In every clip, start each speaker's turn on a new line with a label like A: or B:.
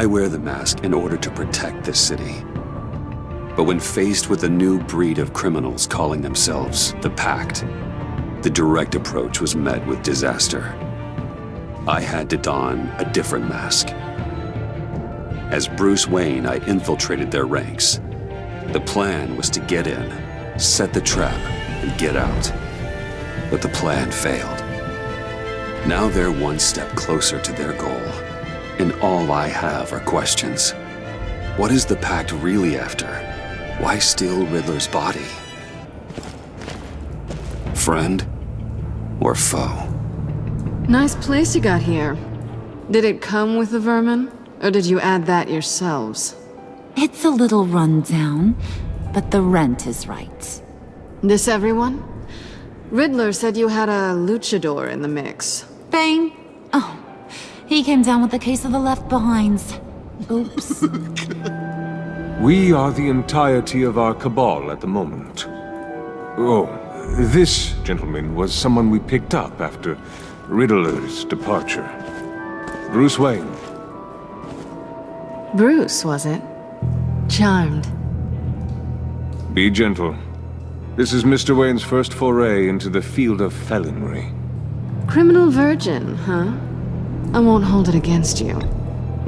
A: I wear the mask in order to protect this city. But when faced with a new breed of criminals calling themselves the Pact, the direct approach was met with disaster. I had to don a different mask. As Bruce Wayne, I infiltrated their ranks. The plan was to get in, set the trap, and get out. But the plan failed. Now they're one step closer to their goal, and all I have are questions. What is the Pact really after? Why steal Riddler's body? Friend or foe?
B: Nice place you got here. Did it come with the vermin, or did you add that yourselves?
C: It's a little run down, but the rent is right.
B: This everyone? Riddler said you had a luchador in the mix.
C: Bane? Oh, he came down with a case of the left behinds. Oops.
D: We are the entirety of our cabal at the moment. Oh, this gentleman was someone we picked up after Riddler's departure. Bruce Wayne.
B: Bruce, was it? Charmed.
D: Be gentle. This is Mr. Wayne's first foray into the field of felonry.
B: Criminal virgin, huh? I won't hold it against you.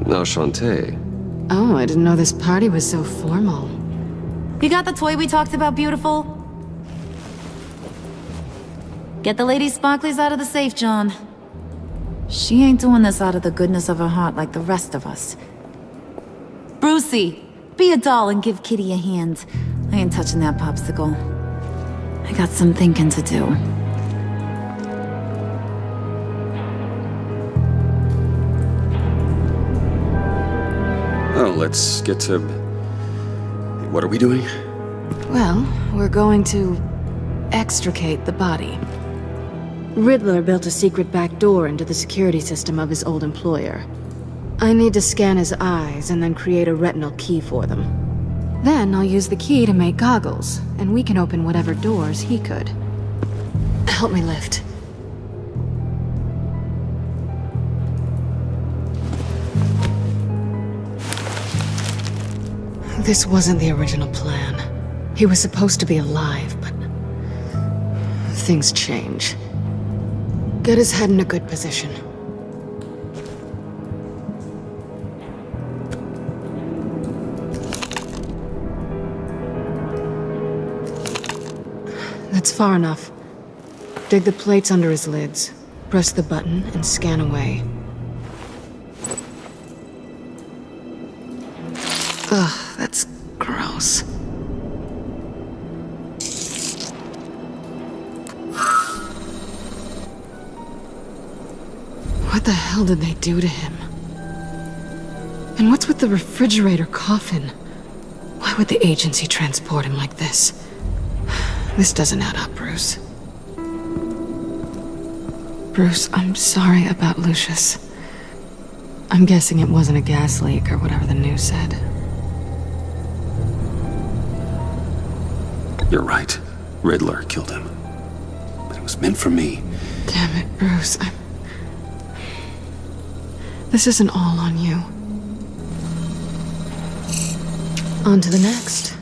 E: Enchanté.
B: Oh, I didn't know this party was so formal.
C: You got the toy we talked about, beautiful? Get the lady sparklies out of the safe, John. She ain't doing this out of the goodness of her heart like the rest of us. Brucey, be a doll and give Kitty a hand. I ain't touching that popsicle. I got some thinking to do.
A: Oh, let's get to... What are we doing?
B: Well, we're going to extricate the body. Riddler built a secret back door into the security system of his old employer. I need to scan his eyes and then create a retinal key for them. Then I'll use the key to make goggles, and we can open whatever doors he could. Help me lift. This wasn't the original plan. He was supposed to be alive, but things change. Get his head in a good position. That's far enough. Dig the plates under his lids. Press the button and scan away. Ugh, that's gross. What the hell did they do to him? And what's with the refrigerator coffin? Why would the agency transport him like this? This doesn't add up, Bruce. Bruce, I'm sorry about Lucius. I'm guessing it wasn't a gas leak or whatever the news said.
A: You're right. Riddler killed him. But it was meant for me.
B: Damn it, Bruce. This isn't all on you. On to the next.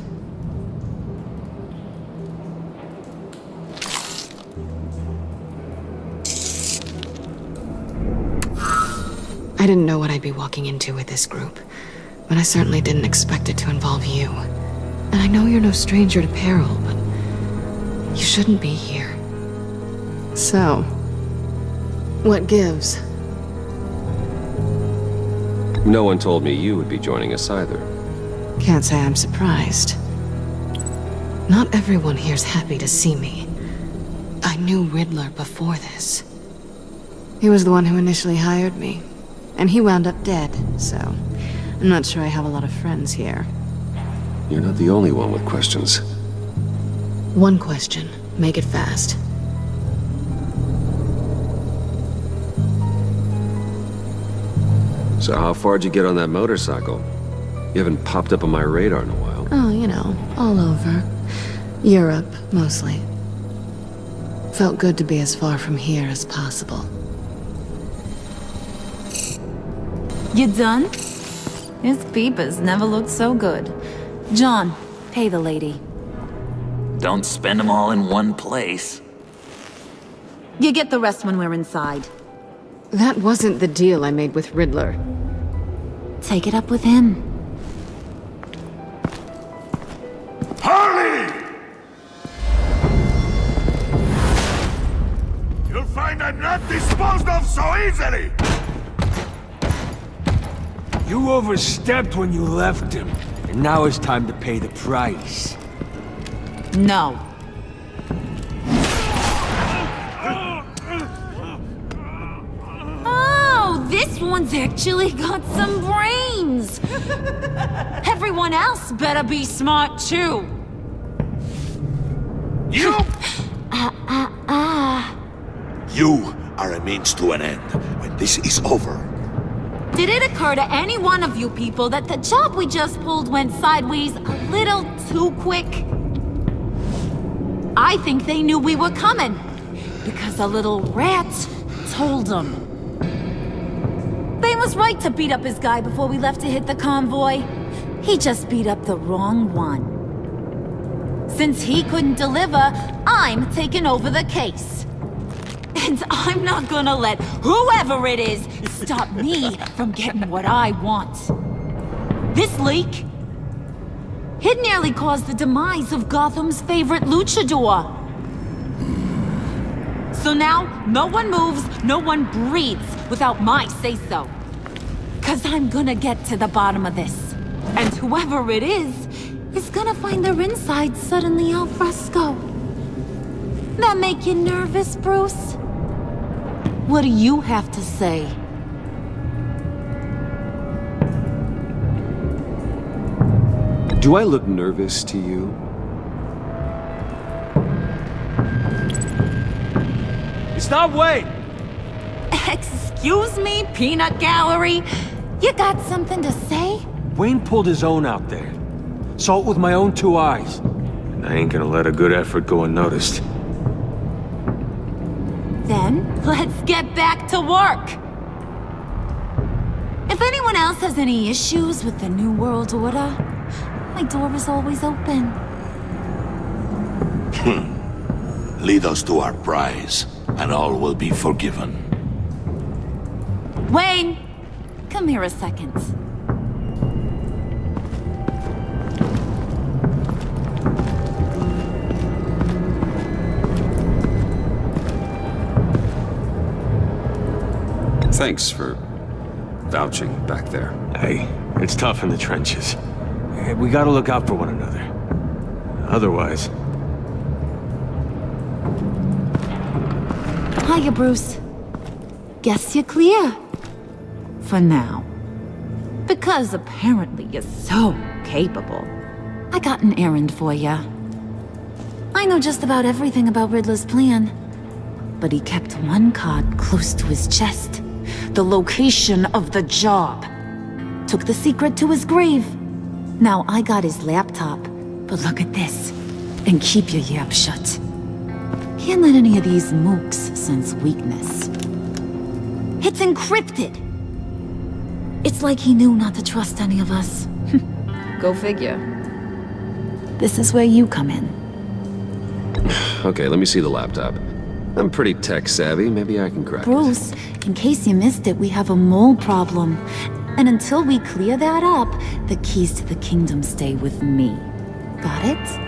B: I didn't know what I'd be walking into with this group, but I certainly didn't expect it to involve you. And I know you're no stranger to peril, but you shouldn't be here. So, what gives?
E: No one told me you would be joining us either.
B: Can't say I'm surprised. Not everyone here's happy to see me. I knew Riddler before this. He was the one who initially hired me, and he wound up dead, so I'm not sure I have a lot of friends here.
A: You're not the only one with questions.
B: One question. Make it fast.
E: So how far'd you get on that motorcycle? You haven't popped up on my radar in a while.
B: Oh, you know, all over. Europe, mostly. Felt good to be as far from here as possible.
C: You done? His peepers never looked so good. John, pay the lady.
F: Don't spend them all in one place.
C: You get the rest when we're inside.
B: That wasn't the deal I made with Riddler.
C: Take it up with him.
G: Harley! You'll find I'm not disposed of so easily!
H: You overstepped when you left him, and now it's time to pay the price.
C: No. Oh, this one's actually got some brains! Everyone else better be smart too.
G: You! You are a means to an end. When this is over,
C: Did it occur to any one of you people that the job we just pulled went sideways a little too quick? I think they knew we were coming, because a little rat told them. They was right to beat up his guy before we left to hit the convoy. He just beat up the wrong one. Since he couldn't deliver, I'm taking over the case. And I'm not gonna let whoever it is stop me from getting what I want. This leak, it nearly caused the demise of Gotham's favorite luchador. So now, no one moves, no one breathes without my say-so. 'Cause I'm gonna get to the bottom of this. And whoever it is gonna find their insides suddenly al fresco. That make you nervous, Bruce? What do you have to say?
A: Do I look nervous to you?
H: Stop, wait!
C: Excuse me, peanut gallery? You got something to say?
H: Wayne pulled his own out there. Saw it with my own two eyes.
D: And I ain't gonna let a good effort go unnoticed.
C: Then, let's get back to work. If anyone else has any issues with the New World Order, my door is always open.
G: Lead us to our prize, and all will be forgiven.
C: Wayne, come here a second.
A: Thanks for vouching back there.
D: Hey, it's tough in the trenches. We gotta look out for one another. Otherwise...
C: Hiya, Bruce. Guess you're clear. For now. Because apparently you're so capable. I got an errand for ya. I know just about everything about Riddler's plan. But he kept one card close to his chest. The location of the job. Took the secret to his grave. Now I got his laptop. But look at this. And keep your yap shut. Can't let any of these mooks sense weakness. It's encrypted! It's like he knew not to trust any of us. Go figure. This is where you come in.
E: Okay, let me see the laptop. I'm pretty tech savvy, maybe I can crack it.
C: Bruce, in case you missed it, we have a mole problem. And until we clear that up, the keys to the kingdom stay with me. Got it?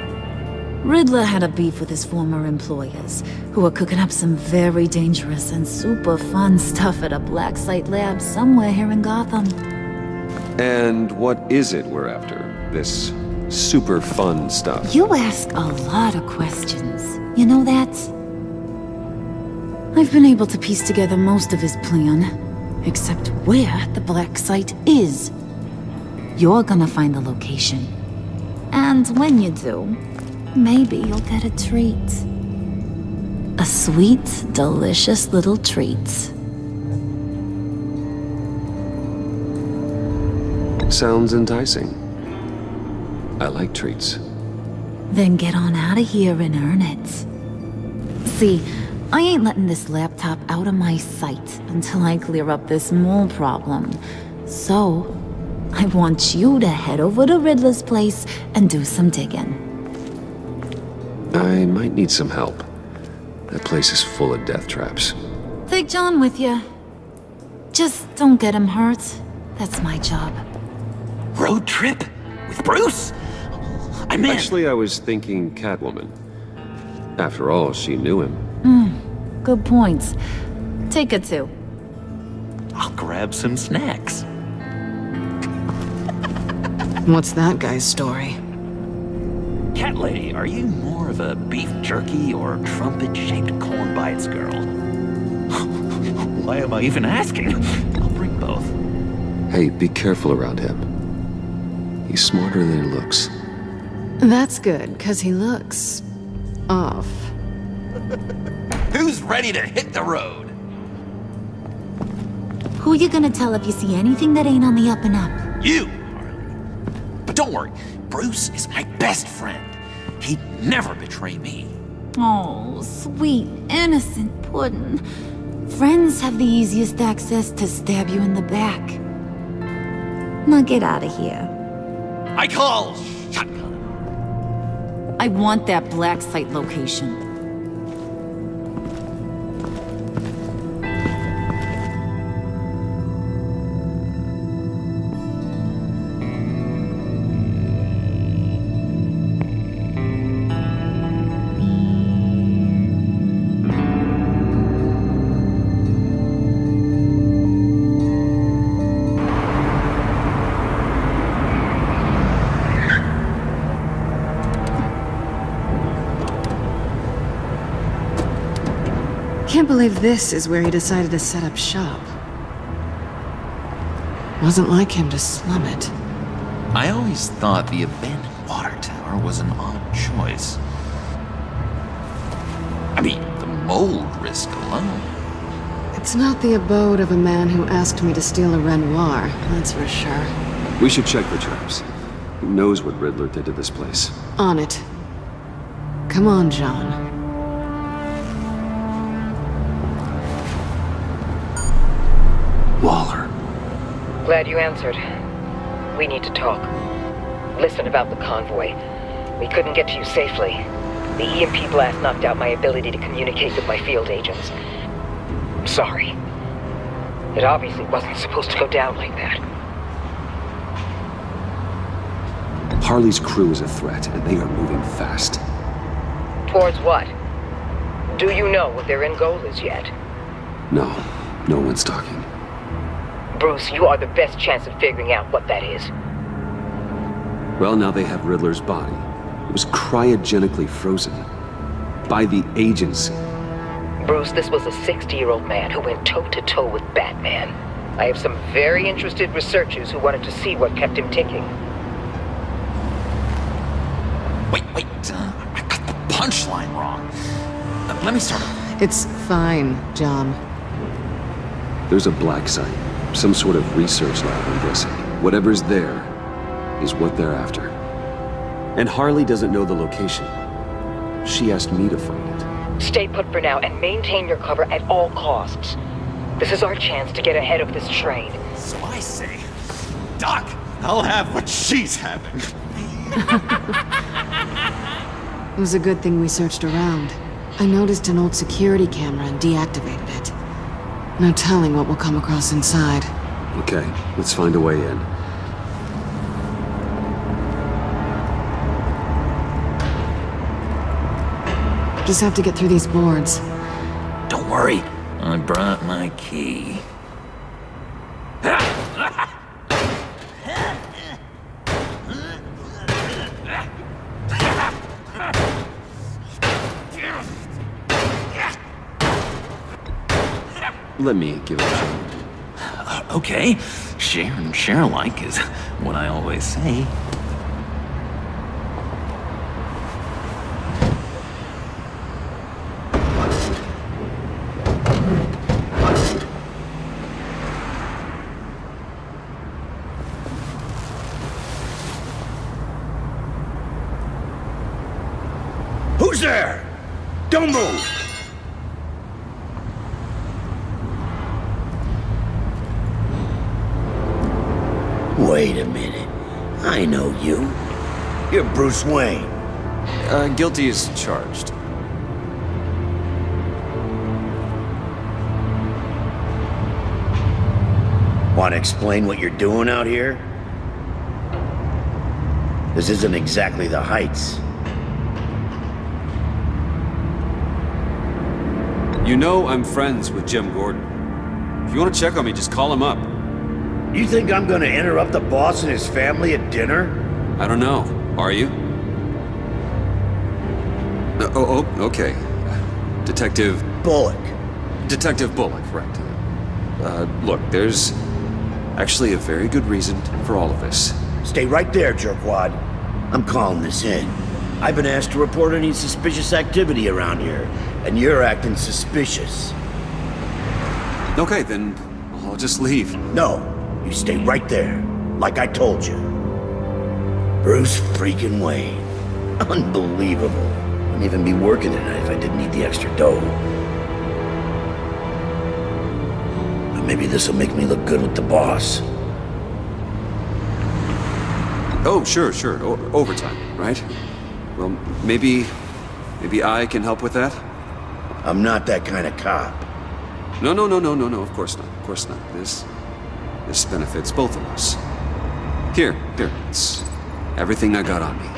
C: Riddler had a beef with his former employers, who were cooking up some very dangerous and super fun stuff at a black site lab somewhere here in Gotham.
A: And what is it we're after? This super fun stuff?
C: You ask a lot of questions. You know that? I've been able to piece together most of his plan, except where the black site is. You're gonna find the location. And when you do, maybe you'll get a treat. A sweet, delicious little treat.
A: Sounds enticing. I like treats.
C: Then get on out of here and earn it. See, I ain't letting this laptop out of my sight until I clear up this mole problem. So, I want you to head over to Riddler's place and do some digging.
E: I might need some help. That place is full of death traps.
C: Take John with you. Just don't get him hurt. That's my job.
F: Road trip? With Bruce? I'm in.
E: Actually, I was thinking Catwoman. After all, she knew him.
C: Good points. Take her too.
F: I'll grab some snacks.
B: What's that guy's story?
F: Cat lady, are you more of a beef jerky or trumpet-shaped corn bites girl? Why am I even asking? I'll bring both.
E: Hey, be careful around him. He's smarter than he looks.
B: That's good, because he looks... off.
F: Who's ready to hit the road?
C: Who you gonna tell if you see anything that ain't on the up and up?
F: You, Harley. But don't worry, Bruce is my best friend. He'd never betray me.
C: Oh, sweet, innocent puddin'. Friends have the easiest access to stab you in the back. Now get out of here.
F: I call shotgun.
C: I want that black site location.
B: Can't believe this is where he decided to set up shop. Wasn't like him to slum it.
F: I always thought the abandoned water tower was an odd choice. I mean, the mold risk alone.
B: It's not the abode of a man who asked me to steal a Renoir, that's for sure.
A: We should check the traps. Who knows what Riddler did to this place?
B: On it. Come on, John.
A: Waller.
I: Glad you answered. We need to talk. Listen about the convoy. We couldn't get to you safely. The EMP blast knocked out my ability to communicate with my field agents. I'm sorry. It obviously wasn't supposed to go down like that.
A: Harley's crew is a threat, and they are moving fast.
I: Towards what? Do you know what their end goal is yet?
A: No, no one's talking.
I: Bruce, you are the best chance of figuring out what that is.
A: Well, now they have Riddler's body. It was cryogenically frozen. By the agency.
I: Bruce, this was a 60-year-old man who went toe-to-toe with Batman. I have some very interested researchers who wanted to see what kept him ticking.
F: Wait, I got the punchline wrong. Let me start over.
B: It's fine, John.
A: There's a black site. Some sort of research lab, I'm guessing. Whatever's there is what they're after. And Harley doesn't know the location. She asked me to find it.
I: Stay put for now and maintain your cover at all costs. This is our chance to get ahead of this train.
F: So I say, Doc, I'll have what she's having.
B: It was a good thing we searched around. I noticed an old security camera and deactivated it. No telling what we'll come across inside.
A: Okay, let's find a way in.
B: Just have to get through these boards.
F: Don't worry, I brought my key.
A: Let me give it a shot.
F: Okay, share and share alike is what I always say.
H: Who's there? Don't move!
J: Wait a minute. I know you. You're Bruce Wayne.
A: Guilty as charged.
J: Want to explain what you're doing out here? This isn't exactly the Heights.
A: You know I'm friends with Jim Gordon. If you want to check on me, just call him up.
J: You think I'm gonna interrupt the boss and his family at dinner?
A: I don't know. Are you? Okay. Detective
J: Bullock.
A: Right. Look, there's actually a very good reason for all of this.
J: Stay right there, jerkwad. I'm calling this in. I've been asked to report any suspicious activity around here, and you're acting suspicious.
A: Okay, then I'll just leave.
J: No, you stay right there, like I told you. Bruce freaking Wayne. Unbelievable. Wouldn't even be working tonight if I didn't need the extra dough. But maybe this'll make me look good with the boss.
A: Oh, sure. Overtime, right? Well, maybe I can help with that?
J: I'm not that kind of cop.
A: No, of course not. This benefits both of us. Here, it's everything I got on me.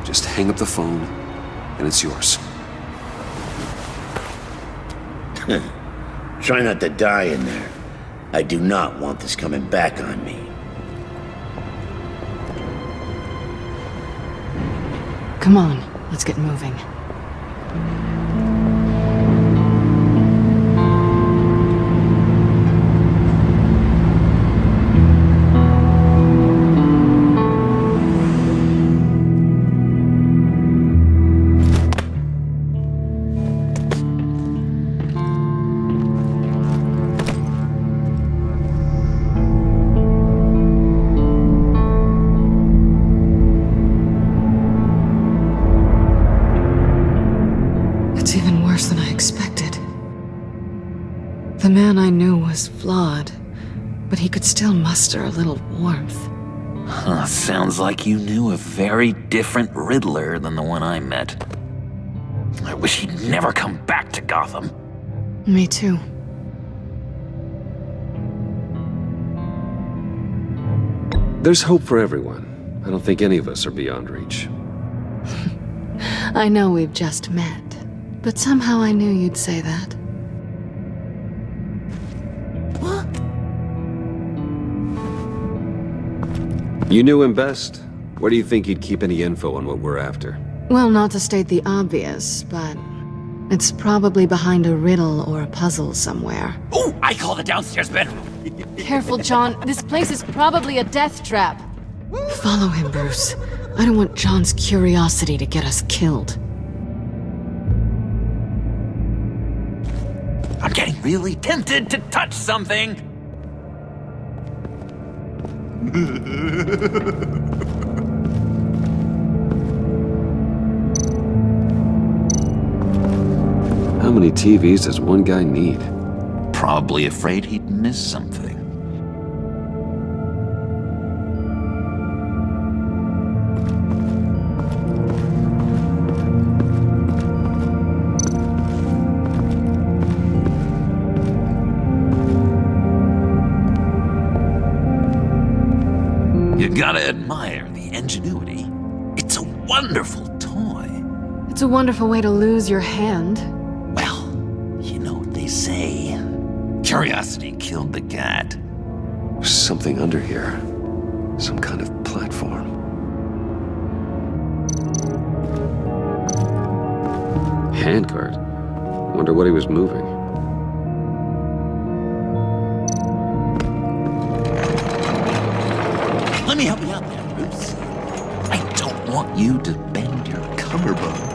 A: Just hang up the phone, and it's yours.
J: Try not to die in there. I do not want this coming back on me.
B: Come on, let's get moving. It's even worse than I expected. The man I knew was flawed, but he could still muster a little warmth.
F: Huh, sounds like you knew a very different Riddler than the one I met. I wish he'd never come back to Gotham.
B: Me too.
E: There's hope for everyone. I don't think any of us are beyond reach.
B: I know we've just met, but somehow I knew you'd say that.
E: You knew him best. Where do you think he'd keep any info on what we're after?
B: Well, not to state the obvious, but it's probably behind a riddle or a puzzle somewhere.
F: Oh, I call the downstairs bedroom.
B: Careful, John. This place is probably a death trap. Follow him, Bruce. I don't want John's curiosity to get us killed.
F: I'm getting really tempted to touch something.
E: How many TVs does one guy need?
F: Probably afraid he'd miss something. You gotta admire the ingenuity. It's a wonderful toy.
B: It's a wonderful way to lose your hand.
F: Well, you know what they say. Curiosity killed the cat.
E: There's something under here. Some kind of platform. Handcart. Wonder what he was moving.
F: Let me help you out there, Bruce. I don't want you to bend your cummerbund.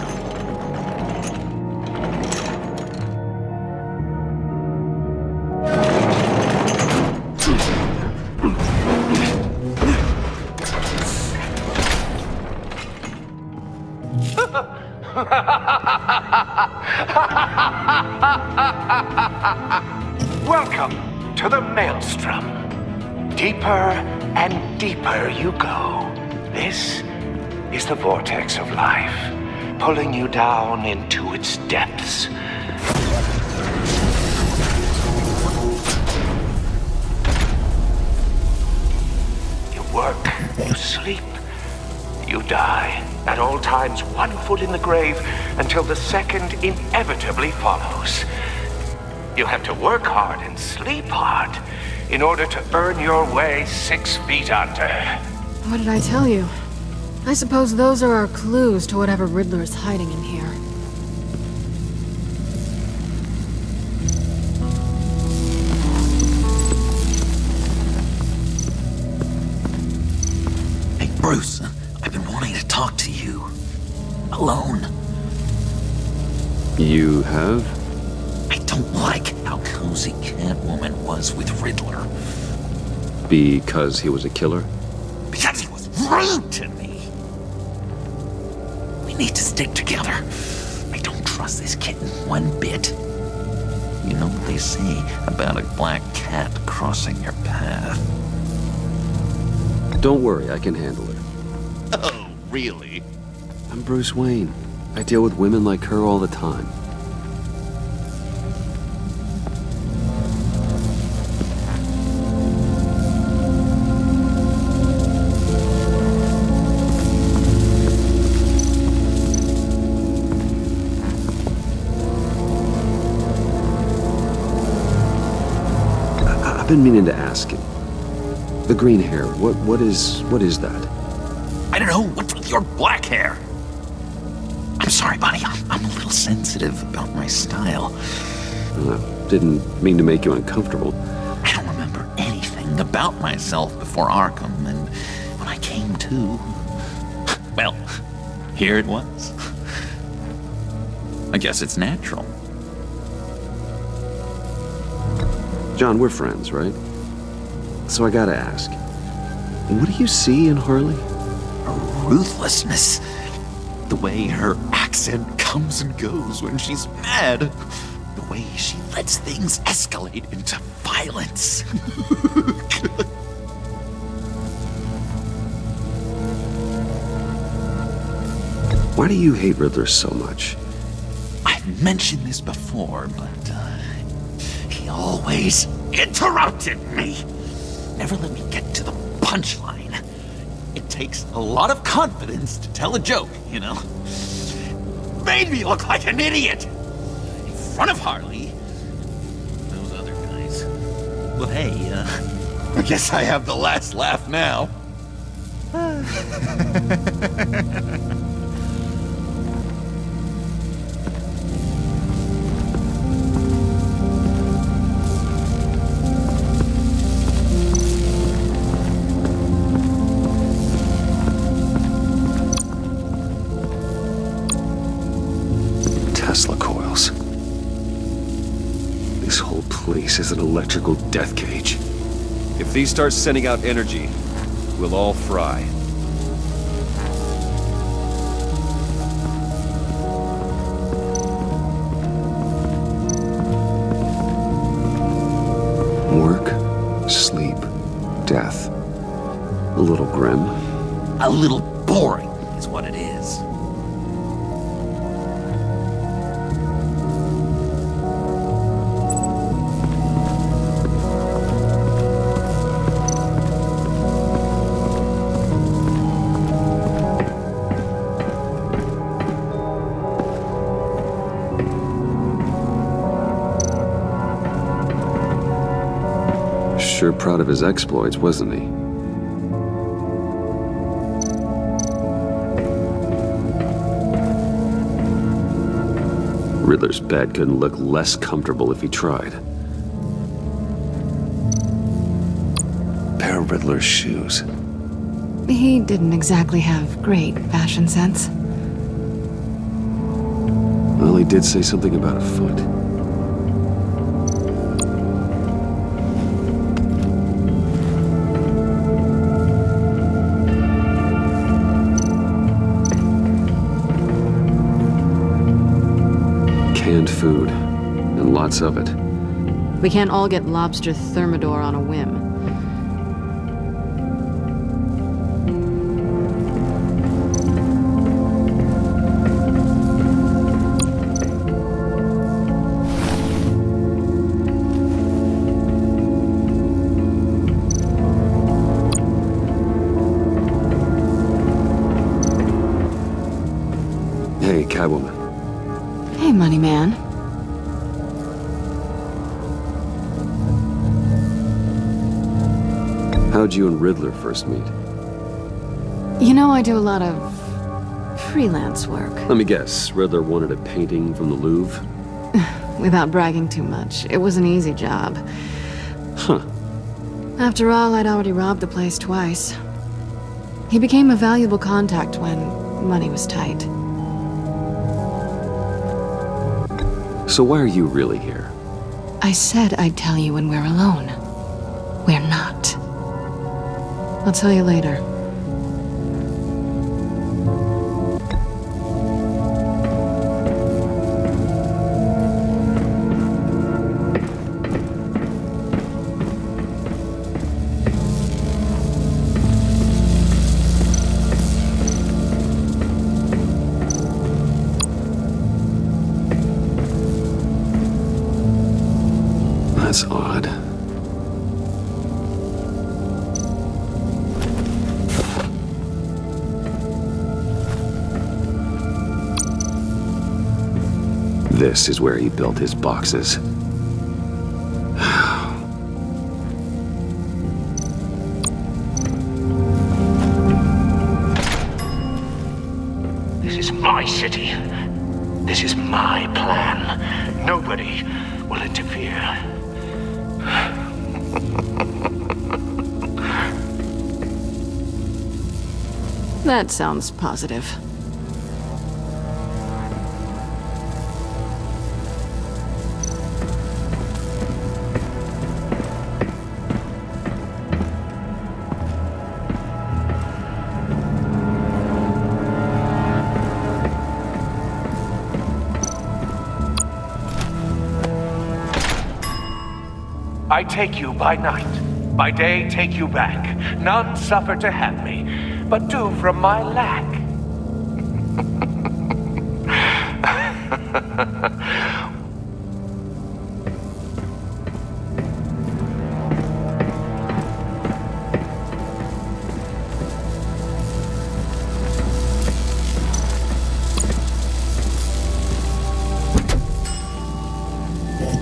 K: Welcome to the Maelstrom. Deeper and deeper you go. This is the vortex of life, pulling you down into its depths. You work, you sleep, you die. At all times, 1 foot in the grave until the second inevitably follows. You have to work hard and sleep hard in order to earn your way 6 feet under.
B: What did I tell you? I suppose those are our clues to whatever Riddler is hiding in here.
F: Hey, Bruce, I've been wanting to talk to you. Alone.
E: You have?
F: I don't like how cozy Catwoman was with Riddler.
E: Because he was a killer?
F: Because he was rude to me. We need to stick together. I don't trust this kitten one bit. You know what they say about a black cat crossing your path?
E: Don't worry, I can handle it.
F: Oh, really?
E: I'm Bruce Wayne. I deal with women like her all the time. I've been meaning to ask you. The green hair, what is that?
F: I don't know, what's with your black hair? I'm sorry, buddy, I'm a little sensitive about my style.
E: Didn't mean to make you uncomfortable.
F: I don't remember anything about myself before Arkham, and when I came to, well, here it was. I guess it's natural.
E: John, we're friends, right? So I gotta ask, what do you see in Harley?
F: Her ruthlessness. The way her accent comes and goes when she's mad. The way she lets things escalate into violence.
E: Why do you hate Riddler so much?
F: I've mentioned this before, but he always interrupted me. Never let me get to the punchline. It takes a lot of confidence to tell a joke, you know? Made me look like an idiot! In front of Harley. Those other guys. Well, hey, I guess I have the last laugh now.
A: Tesla coils. This whole place is an electrical death cage.
L: If these start sending out energy, we'll all fry.
A: Work, sleep, death. A little grim.
F: A little boring is what it is.
A: Sure proud of his exploits, wasn't he? Riddler's bed couldn't look less comfortable if he tried. Pair of Riddler's shoes.
B: He didn't exactly have great fashion sense.
A: Well, he did say something about a foot. Canned food, and lots of it.
B: We can't all get lobster thermidor on a whim.
E: Hey, Catwoman.
B: Hey, money man.
E: How'd you and Riddler first meet?
B: You know, I do a lot of freelance work.
E: Let me guess, Riddler wanted a painting from the Louvre?
B: Without bragging too much, it was an easy job.
E: Huh.
B: After all, I'd already robbed the place twice. He became a valuable contact when money was tight.
E: So why are you really here?
B: I said I'd tell you when we're alone. We're not. I'll tell you later.
E: That's odd. This is where he built his boxes.
K: This is my city. This is my plan. Nobody will interfere.
B: That sounds positive.
K: I take you by night, by day take you back. None suffer to have me, but do from my lack.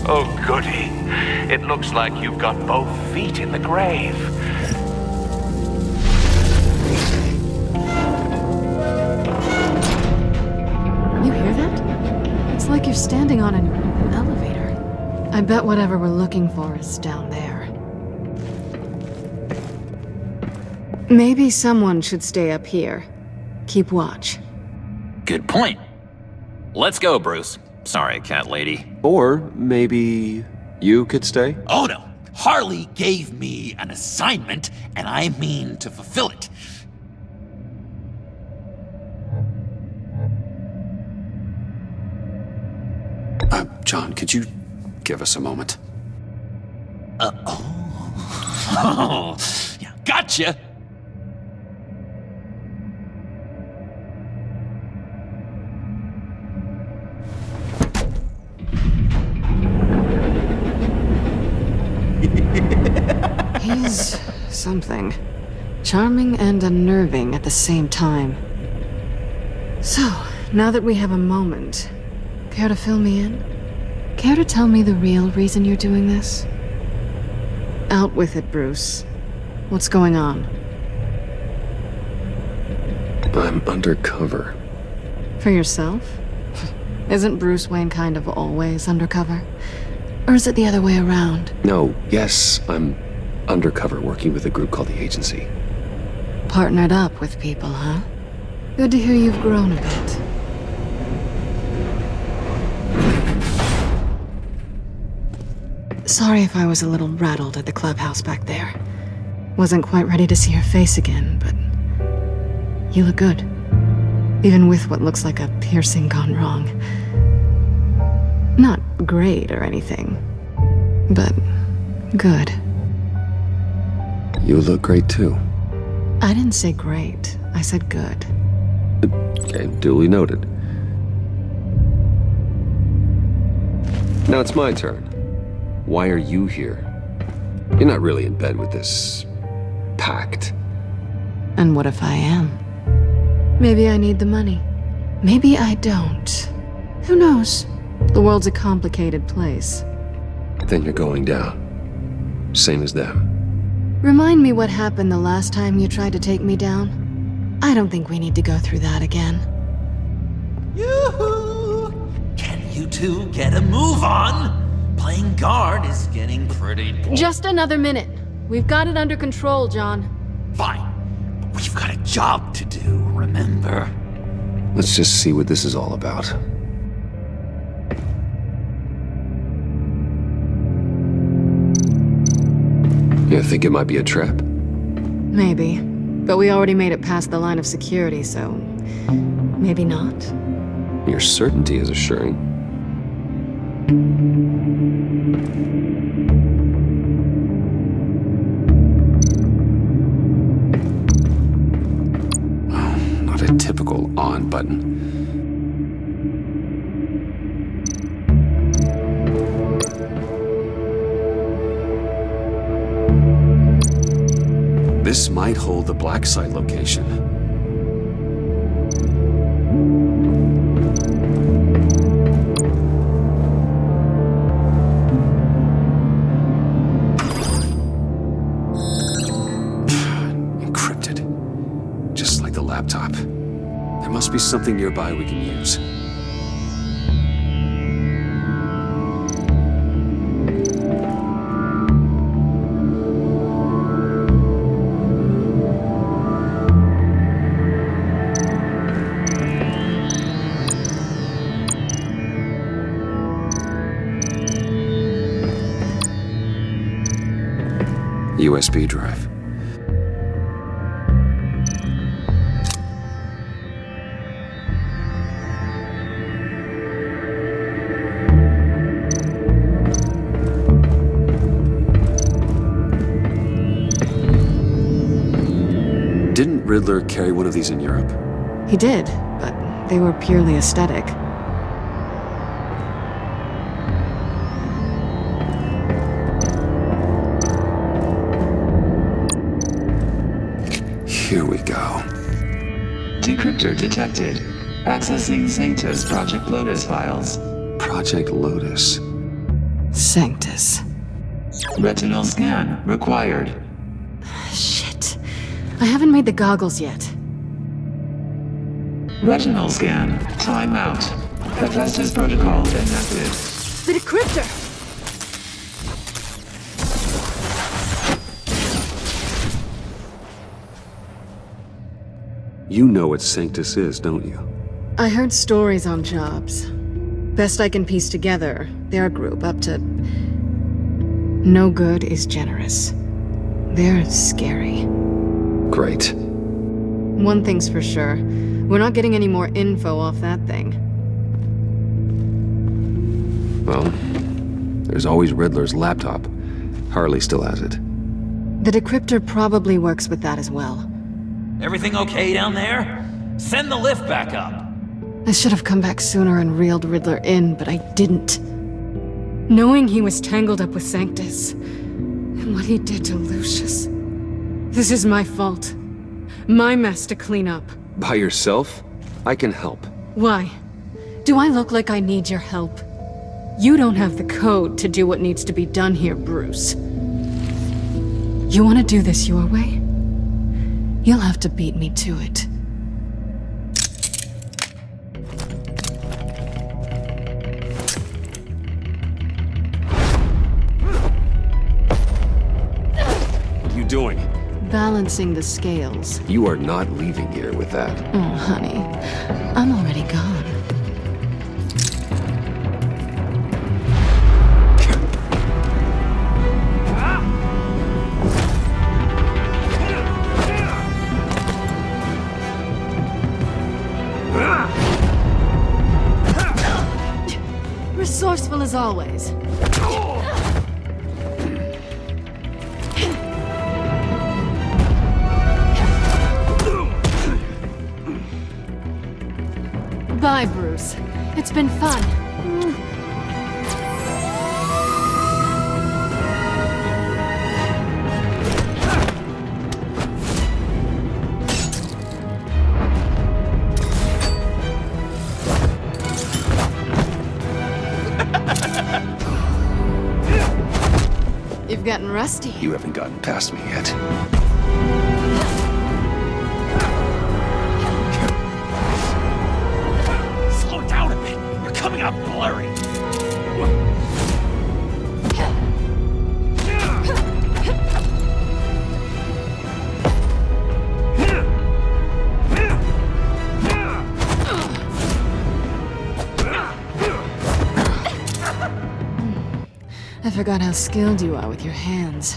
K: Oh, goody. It looks like you've got both feet in the grave.
B: You hear that? It's like you're standing on an elevator. I bet whatever we're looking for is down there. Maybe someone should stay up here. Keep watch.
F: Good point. Let's go, Bruce. Sorry, cat lady.
E: Or maybe you could stay?
F: Oh no. Harley gave me an assignment, and I mean to fulfill it.
A: John, could you give us a moment?
F: Oh, yeah, gotcha.
B: He's something. Charming and unnerving at the same time. So, now that we have a moment, care to fill me in? Care to tell me the real reason you're doing this? Out with it, Bruce. What's going on?
E: I'm undercover.
B: For yourself? Isn't Bruce Wayne kind of always undercover? Or is it the other way around?
E: No, yes, I'm undercover working with a group called the Agency.
B: Partnered up with people, huh? Good to hear you've grown a bit. Sorry if I was a little rattled at the clubhouse back there. Wasn't quite ready to see your face again, but you look good. Even with what looks like a piercing gone wrong. Not great or anything, but good.
E: You look great too.
B: I didn't say great, I said good.
E: Okay, duly noted. Now it's my turn. Why are you here? You're not really in bed with this pact.
B: And what if I am? Maybe I need the money. Maybe I don't. Who knows? The world's a complicated place.
E: Then you're going down. Same as them.
B: Remind me what happened the last time you tried to take me down. I don't think we need to go through that again.
F: Yoo-hoo! Can you two get a move on? Playing guard is getting pretty boring.
B: Just another minute. We've got it under control, John.
F: Fine. We've got a job to do, remember?
E: Let's just see what this is all about. You think it might be a trap?
B: Maybe. But we already made it past the line of security, so... maybe not.
E: Your certainty is assuring.
A: Not a typical on button. This might hold the black site location. Encrypted. Just like the laptop. There must be something nearby we can use. USB drive. Didn't Riddler carry one of these in Europe?
B: He did, but they were purely aesthetic.
A: Here we go.
M: Decryptor detected. Accessing Sanctus Project Lotus files.
A: Project Lotus.
B: Sanctus.
M: Retinal scan required.
B: Shit. I haven't made the goggles yet.
M: Retinal scan. Timeout. Hephaestus protocol enacted.
B: The decryptor!
A: You know what Sanctus is, don't you?
B: I heard stories on jobs. Best I can piece together, they're a group up to... no good is generous. They're scary.
A: Great.
B: One thing's for sure. We're not getting any more info off that thing.
A: Well, there's always Riddler's laptop. Harley still has it.
B: The decryptor probably works with that as well.
F: Everything okay down there? Send the lift back up.
B: I should have come back sooner and reeled Riddler in, but I didn't. Knowing he was tangled up with Sanctus, and what he did to Lucius. This is my fault. My mess to clean up.
A: By yourself? I can help.
B: Why? Do I look like I need your help? You don't have the code to do what needs to be done here, Bruce. You want to do this your way? You'll have to beat me to it.
A: What are you doing?
B: Balancing the scales.
A: You are not leaving here with that.
B: Oh, honey. I'm already gone. Resourceful as always. Bye, Bruce. It's been fun. I've gotten rusty.
A: You haven't gotten past me yet.
F: Slow down a bit. You're coming out blurry.
B: I forgot how skilled you are with your hands.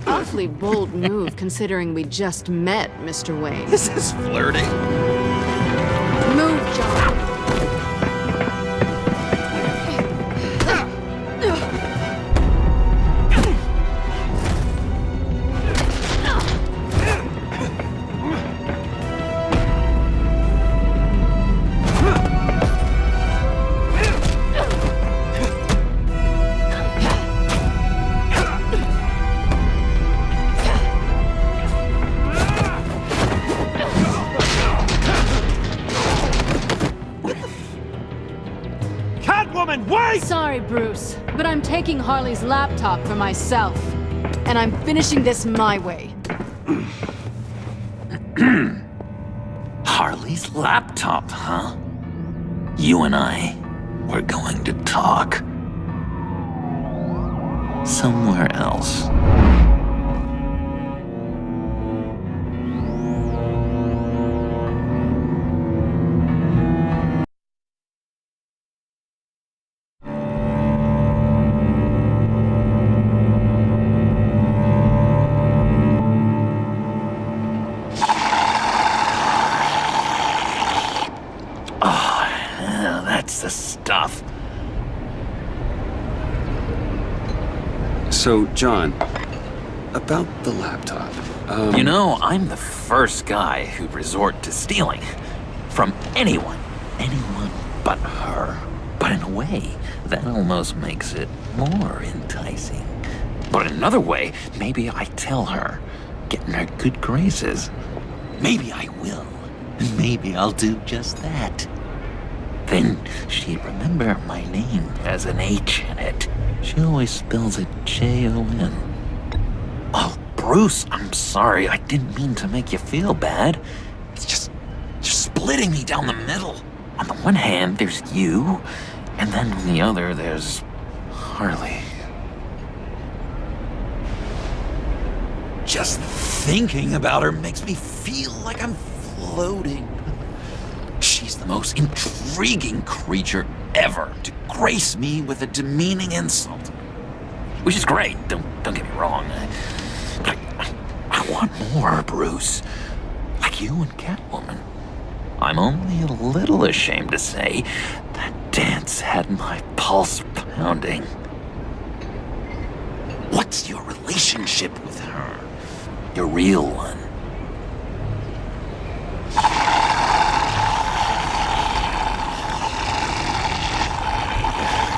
B: Awfully bold move, considering we just met, Mr. Wayne.
F: This is flirting.
B: Move, John. Sorry, Bruce, but I'm taking Harley's laptop for myself. And I'm finishing this my way.
F: Harley's laptop, huh? You and I, we're going to talk. Somewhere else. The stuff.
A: So, John, about the laptop.
F: You know, I'm the first guy who'd resort to stealing. From anyone. Anyone but her. But in a way, that almost makes it more enticing. But in another way, maybe I tell her, get in her good graces. Maybe I will. And maybe I'll do just that. Then she'd remember my name has an H in it. She always spells it Jon. Oh, Bruce, I'm sorry. I didn't mean to make you feel bad. It's just splitting me down the middle. On the one hand, there's you, and then on the other, there's Harley. Just thinking about her makes me feel like I'm floating. She's the most intriguing creature ever to grace me with a demeaning insult. Which is great, don't get me wrong. I want more, Bruce. Like you and Catwoman. I'm only a little ashamed to say that dance had my pulse pounding. What's your relationship with her? Your real one?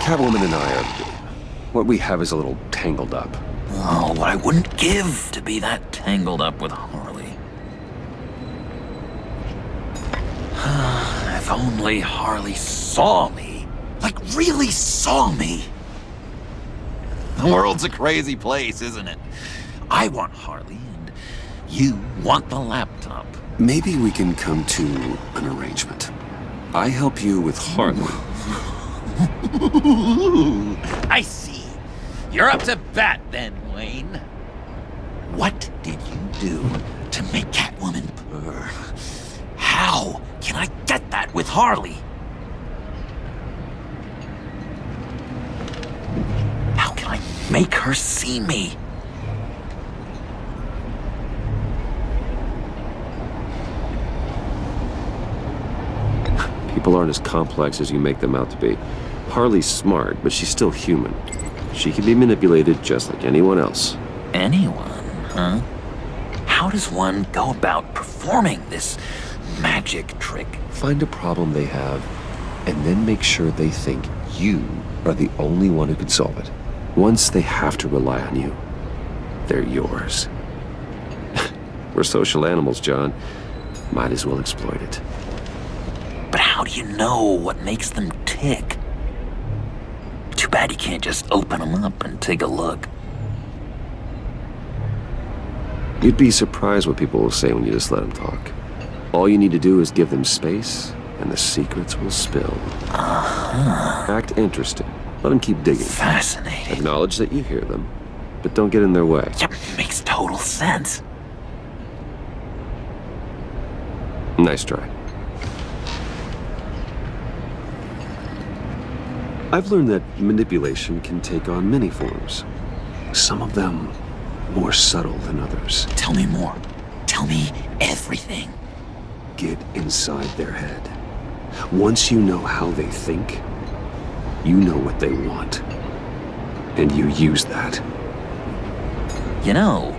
A: Catwoman and I are... what we have is a little tangled up.
F: Oh, what I wouldn't give to be that tangled up with Harley. If only Harley saw me. Like, really saw me. The world's a crazy place, isn't it? I want Harley, and you want the laptop.
A: Maybe we can come to an arrangement. I help you with Harley.
F: I see. You're up to bat then, Wayne. What did you do to make Catwoman purr? How can I get that with Harley? How can I make her see me?
E: People aren't as complex as you make them out to be. Harley's smart, but she's still human. She can be manipulated just like anyone else.
F: Anyone, huh? How does one go about performing this magic trick?
E: Find a problem they have, and then make sure they think you are the only one who can solve it. Once they have to rely on you, they're yours. We're social animals, John. Might as well exploit it.
F: But how do you know what makes them tick? Too bad you can't just open them up and take a look.
E: You'd be surprised what people will say when you just let them talk. All you need to do is give them space, and the secrets will spill. Act interested. Let them keep digging.
F: Fascinating.
E: Acknowledge that you hear them, but don't get in their way.
F: Yep, makes total sense.
E: Nice try. I've learned that manipulation can take on many forms. Some of them more subtle than others.
F: Tell me more. Tell me everything.
A: Get inside their head. Once you know how they think, you know what they want. And you use that.
F: You know,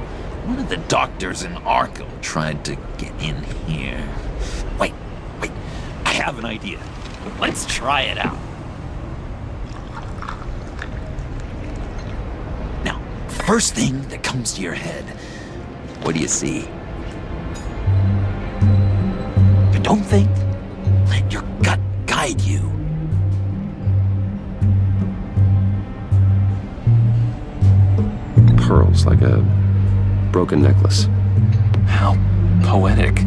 F: one of the doctors in Arkham tried to get in here. Wait, I have an idea. Let's try it out. Now, first thing that comes to your head, what do you see? But don't think. Let your gut guide you.
E: Pearls, like a broken necklace.
F: How poetic.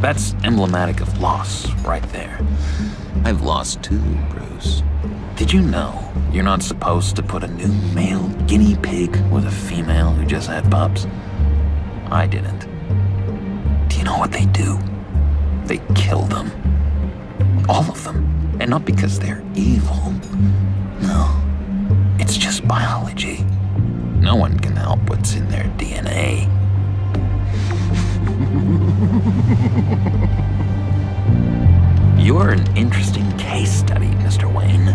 F: That's emblematic of loss, right there. I've lost too, Bruce. Did you know you're not supposed to put a new male guinea pig with a female who just had pups? I didn't. Do you know what they do? They kill them. All of them. And not because they're evil. No. It's just biology. No one can help what's in their DNA. You're an interesting case study, Mr. Wayne.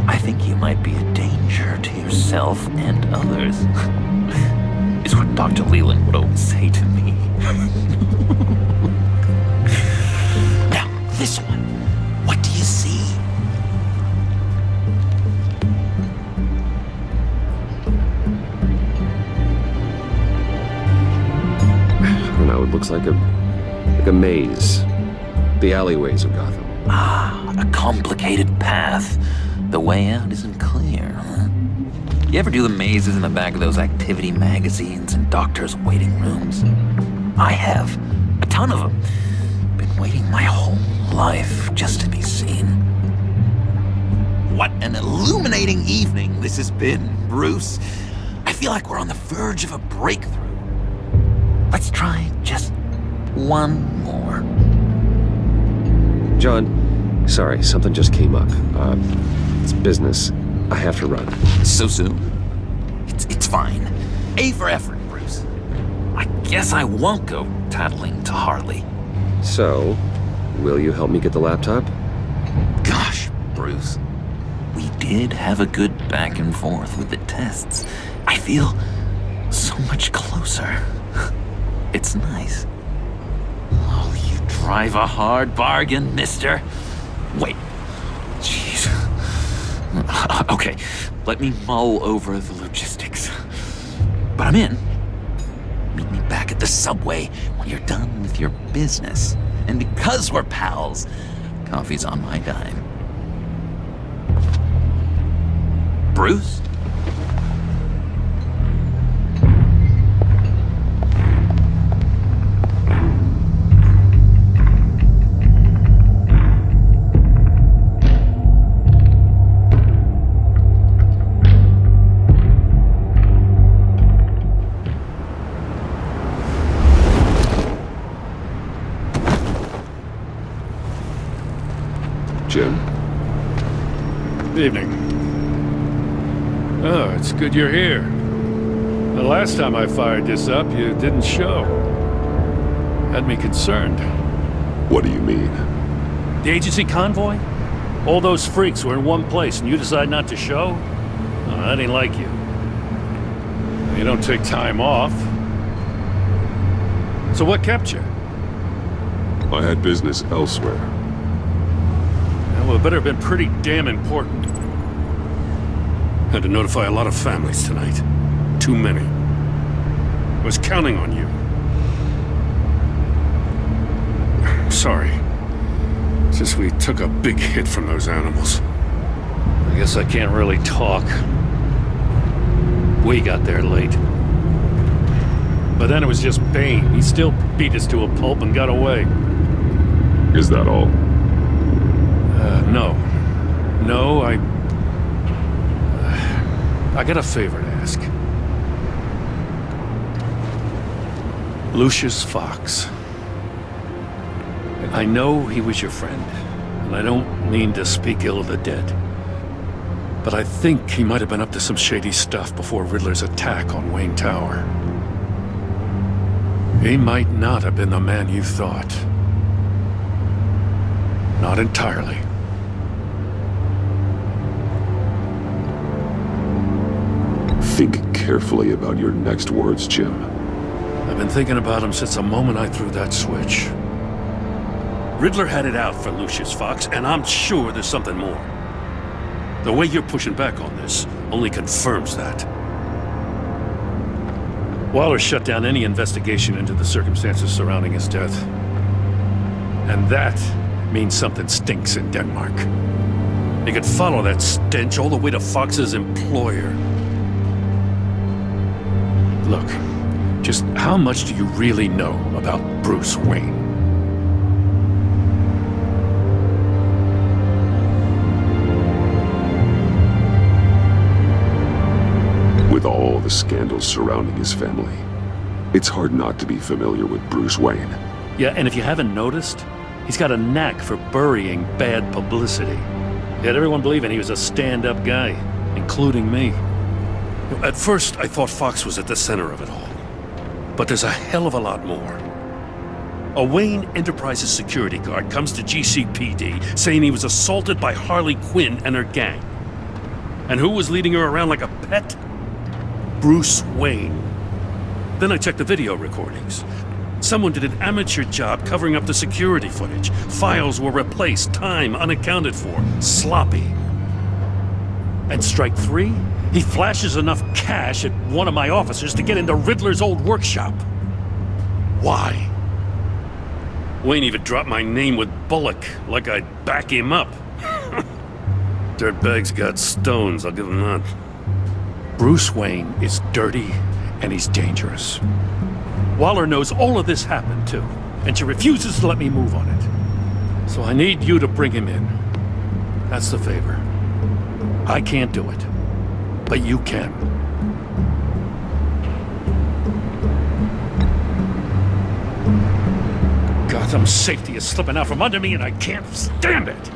F: I think you might be a danger to yourself and others. It's what Dr. Leland would always say to me. Now, this one. What do you see?
E: I don't know, it looks like a maze. The alleyways of Gotham.
F: Ah, a complicated path. The way out isn't clear, huh? You ever do the mazes in the back of those activity magazines and doctors' waiting rooms? I have. A ton of them. Been waiting my whole life just to be seen. What an illuminating evening this has been, Bruce. I feel like we're on the verge of a breakthrough. Let's try just one more.
E: John, sorry, something just came up. It's business. I have to run.
F: So soon? It's fine. A for effort, Bruce. I guess I won't go tattling to Harley.
E: So, will you help me get the laptop?
F: Gosh, Bruce. We did have a good back and forth with the tests. I feel so much closer. It's nice. Oh, you drive a hard bargain, mister. Wait. Jeez. Okay, let me mull over the logistics. But I'm in. Meet me back at the subway when you're done with your business. And because we're pals, coffee's on my dime. Bruce?
E: Jim?
N: Good evening. Oh, it's good you're here. The last time I fired this up, you didn't show. Had me concerned.
A: What do you mean?
N: The agency convoy? All those freaks were in one place and you decide not to show? Oh, that ain't like you. You don't take time off. So what kept you?
A: I had business elsewhere.
N: Well, it better have been pretty damn important. Had to notify a lot of families tonight. Too many. I was counting on you. sorry. It's just we took a big hit from those animals. I guess I can't really talk. We got there late. But then it was just Bane. He still beat us to a pulp and got away.
E: Is that all?
N: No. No, I got a favor to ask. Lucius Fox. I know he was your friend, and I don't mean to speak ill of the dead. But I think he might have been up to some shady stuff before Riddler's attack on Wayne Tower. He might not have been the man you thought. Not entirely.
E: Think carefully about your next words, Jim.
N: I've been thinking about him since the moment I threw that switch. Riddler had it out for Lucius Fox, and I'm sure there's something more. The way you're pushing back on this only confirms that. Waller shut down any investigation into the circumstances surrounding his death. And that means something stinks in Denmark. They could follow that stench all the way to Fox's employer. Look, just how much do you really know about Bruce Wayne?
E: With all the scandals surrounding his family, it's hard not to be familiar with Bruce Wayne.
N: Yeah, and if you haven't noticed, he's got a knack for burying bad publicity. He had everyone believing he was a stand-up guy, including me. At first, I thought Fox was at the center of it all. But there's a hell of a lot more. A Wayne Enterprises security guard comes to GCPD saying he was assaulted by Harley Quinn and her gang. And who was leading her around like a pet? Bruce Wayne. Then I checked the video recordings. Someone did an amateur job covering up the security footage. Files were replaced, time unaccounted for, sloppy. And strike three? He flashes enough cash at one of my officers to get into Riddler's old workshop. Why? Wayne even dropped my name with Bullock, like I'd back him up. Dirtbag's got stones, I'll give him that. Bruce Wayne is dirty, and he's dangerous. Waller knows all of this happened, too, and she refuses to let me move on it. So I need you to bring him in. That's the favor. I can't do it, but you can. Gotham's safety is slipping out from under me, and I can't stand it!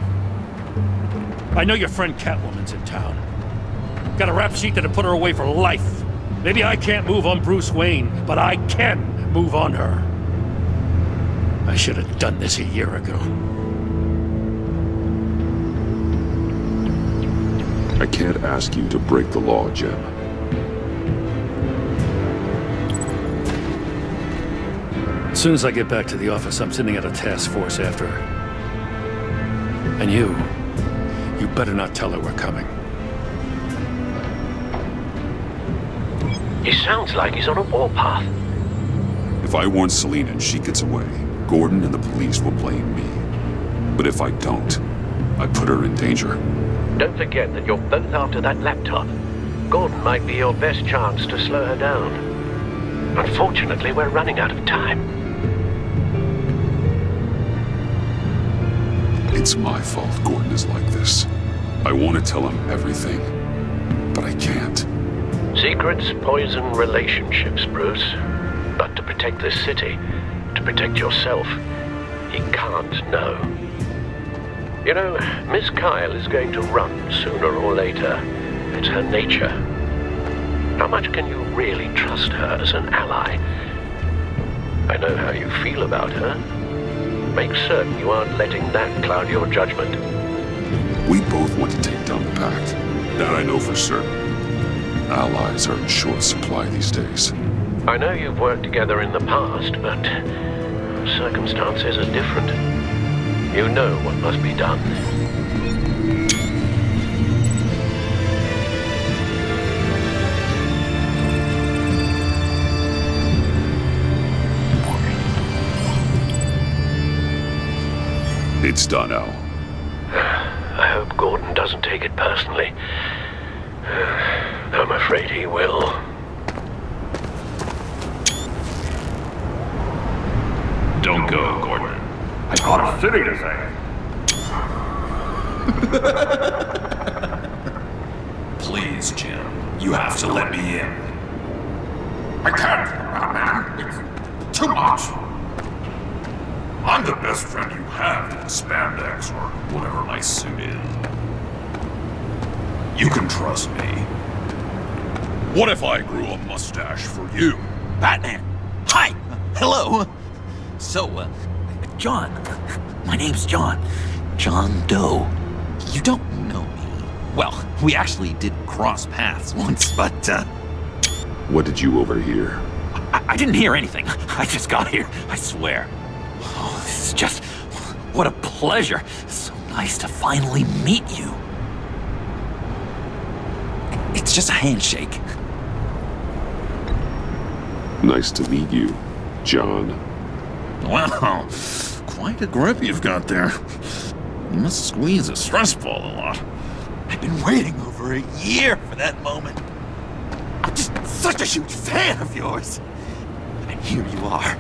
N: I know your friend Catwoman's in town. Got a rap sheet that'll put her away for life. Maybe I can't move on Bruce Wayne, but I can move on her. I should have done this a year ago.
E: I can't ask you to break the law, Jim.
N: As soon as I get back to the office, I'm sending out a task force after her. And you better not tell her we're coming.
K: He sounds like he's on a warpath.
A: If I warn Selina and she gets away, Gordon and the police will blame me. But if I don't, I put her in danger.
K: Don't forget that you're both after that laptop. Gordon might be your best chance to slow her down. Unfortunately, we're running out of time.
A: It's my fault Gordon is like this. I want to tell him everything, but I can't.
K: Secrets poison relationships, Bruce. But to protect this city, to protect yourself, he can't know. You know, Miss Kyle is going to run sooner or later. It's her nature. How much can you really trust her as an ally? I know how you feel about her. Make certain you aren't letting that cloud your judgment.
A: We both want to take down the Pact. That I know for certain. Allies are in short supply these days.
K: I know you've worked together in the past, but circumstances are different. You know what must be done.
A: It's done, Al.
K: I hope Gordon doesn't take it personally. I'm afraid he will.
O: Don't go, Gordon. I got a city to save.
G: Please, Jim. You have to let me in.
O: I can't, man. It's too much. I'm the best friend you have in spandex or whatever my suit is. You can trust me. What if I grew a mustache for you?
F: Batman! Hi! Hello! So, John. My name's John. John Doe. You don't know me. Well, we actually did cross paths once, but,
A: What did you overhear?
F: I didn't hear anything. I just got here, I swear. Oh, this is just... what a pleasure. So nice to finally meet you. It's just a handshake.
A: Nice to meet you, John.
G: Wow, quite a grip you've got there. You must squeeze a stress ball a lot.
F: I've been waiting over a year for that moment. I'm just such a huge fan of yours. And here you are,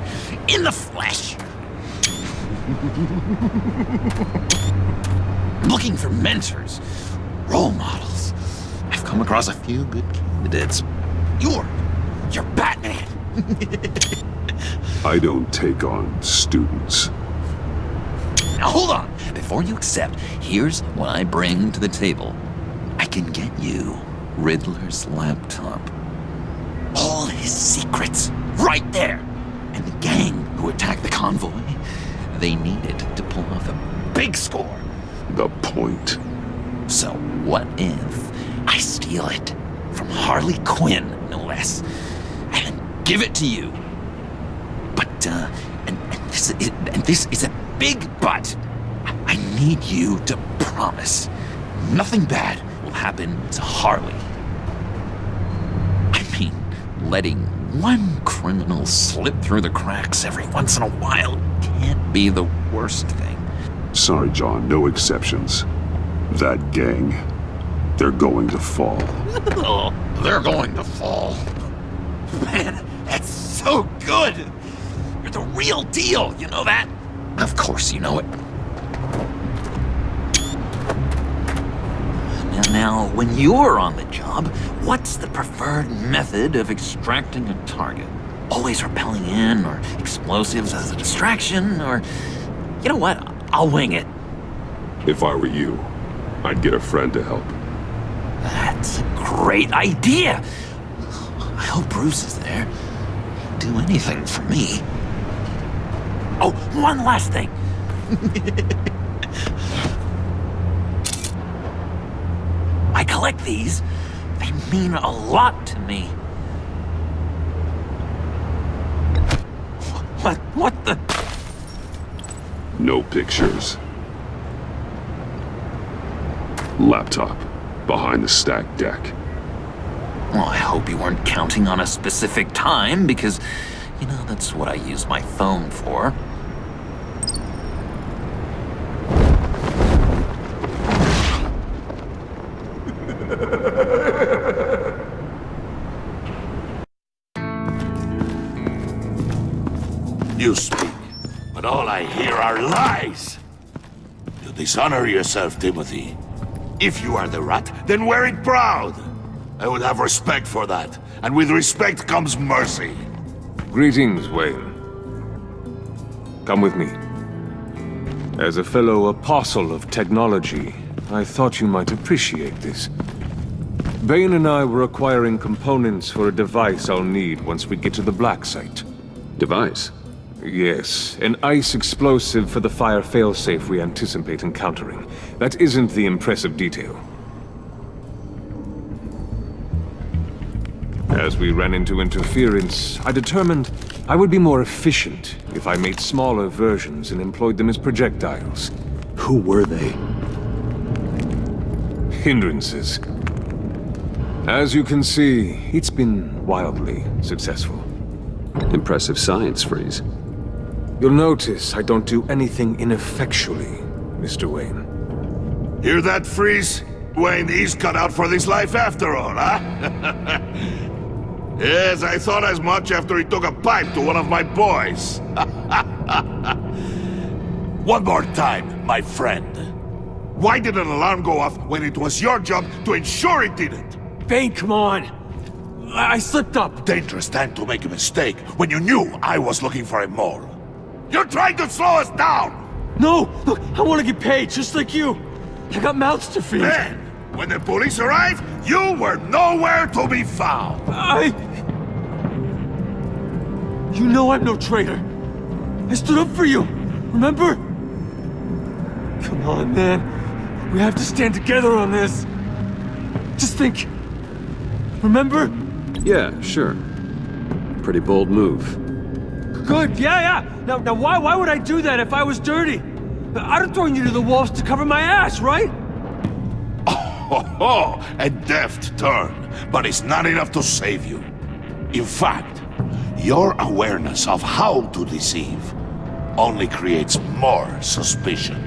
F: in the flesh. Looking for mentors, role models. I've come across a few good candidates. You're Batman.
A: I don't take on students.
F: Now hold on. Before you accept, here's what I bring to the table. I can get you Riddler's laptop. All his secrets, right there. And the gang who attacked the convoy, they needed to pull off a big score.
A: The point.
F: So what if I steal it from Harley Quinn, no less, and then give it to you? But, and this is a big but. I need you to promise nothing bad will happen to Harley. I mean, letting one criminal slip through the cracks every once in a while can't be the worst thing.
A: Sorry, John, no exceptions. That gang, they're going to fall.
F: Oh, they're going to fall. Man, that's so good. You're the real deal, you know that? Of course you know it. Now, when you're on the job, what's the preferred method of extracting a target? Always rappelling in, or explosives as a distraction, or... You know what? I'll wing it.
A: If I were you, I'd get a friend to help.
F: That's a great idea. I hope Bruce is there. He'd do anything for me. Oh, one last thing. I collect these. They mean a lot to me. What the?
A: No pictures. Laptop, behind the stacked deck.
F: Well, I hope you weren't counting on a specific time, because, you know, that's what I use my phone for.
G: You speak, but all I hear are lies. You dishonor yourself, Timothy. If you are the rat, then wear it proud. I would have respect for that, and with respect comes mercy.
D: Greetings, Wayne. Come with me. As a fellow apostle of technology, I thought you might appreciate this. Bane and I were acquiring components for a device I'll need once we get to the Black Site.
A: Device?
D: Yes, an ice explosive for the fire failsafe we anticipate encountering. That isn't the impressive detail. As we ran into interference, I determined I would be more efficient if I made smaller versions and employed them as projectiles.
A: Who were they?
D: Hindrances. As you can see, it's been wildly successful.
A: Impressive science, Freeze.
D: You'll notice I don't do anything ineffectually. Mr. Wayne.
G: Hear that, Freeze? Wayne is cut out for this life after all, huh? Yes, I thought as much after he took a pipe to one of my boys. One more time, my friend. Why did an alarm go off when it was your job to ensure it didn't?
H: Bane, come on! I slipped up!
G: Dangerous time to make a mistake when you knew I was looking for a mole. You're trying to slow us down!
H: No! Look, I want to get paid, just like you! I got mouths to feed!
G: Then, when the police arrived, you were nowhere to be found!
H: You know I'm no traitor! I stood up for you! Remember? Come on, man. We have to stand together on this! Just think... Remember?
E: Yeah, sure. Pretty bold move.
H: Good, yeah! Now why would I do that if I was dirty? I'd have thrown you to the wolves to cover my ass, right?
G: Oh, a deft turn, but it's not enough to save you. In fact, your awareness of how to deceive only creates more suspicion.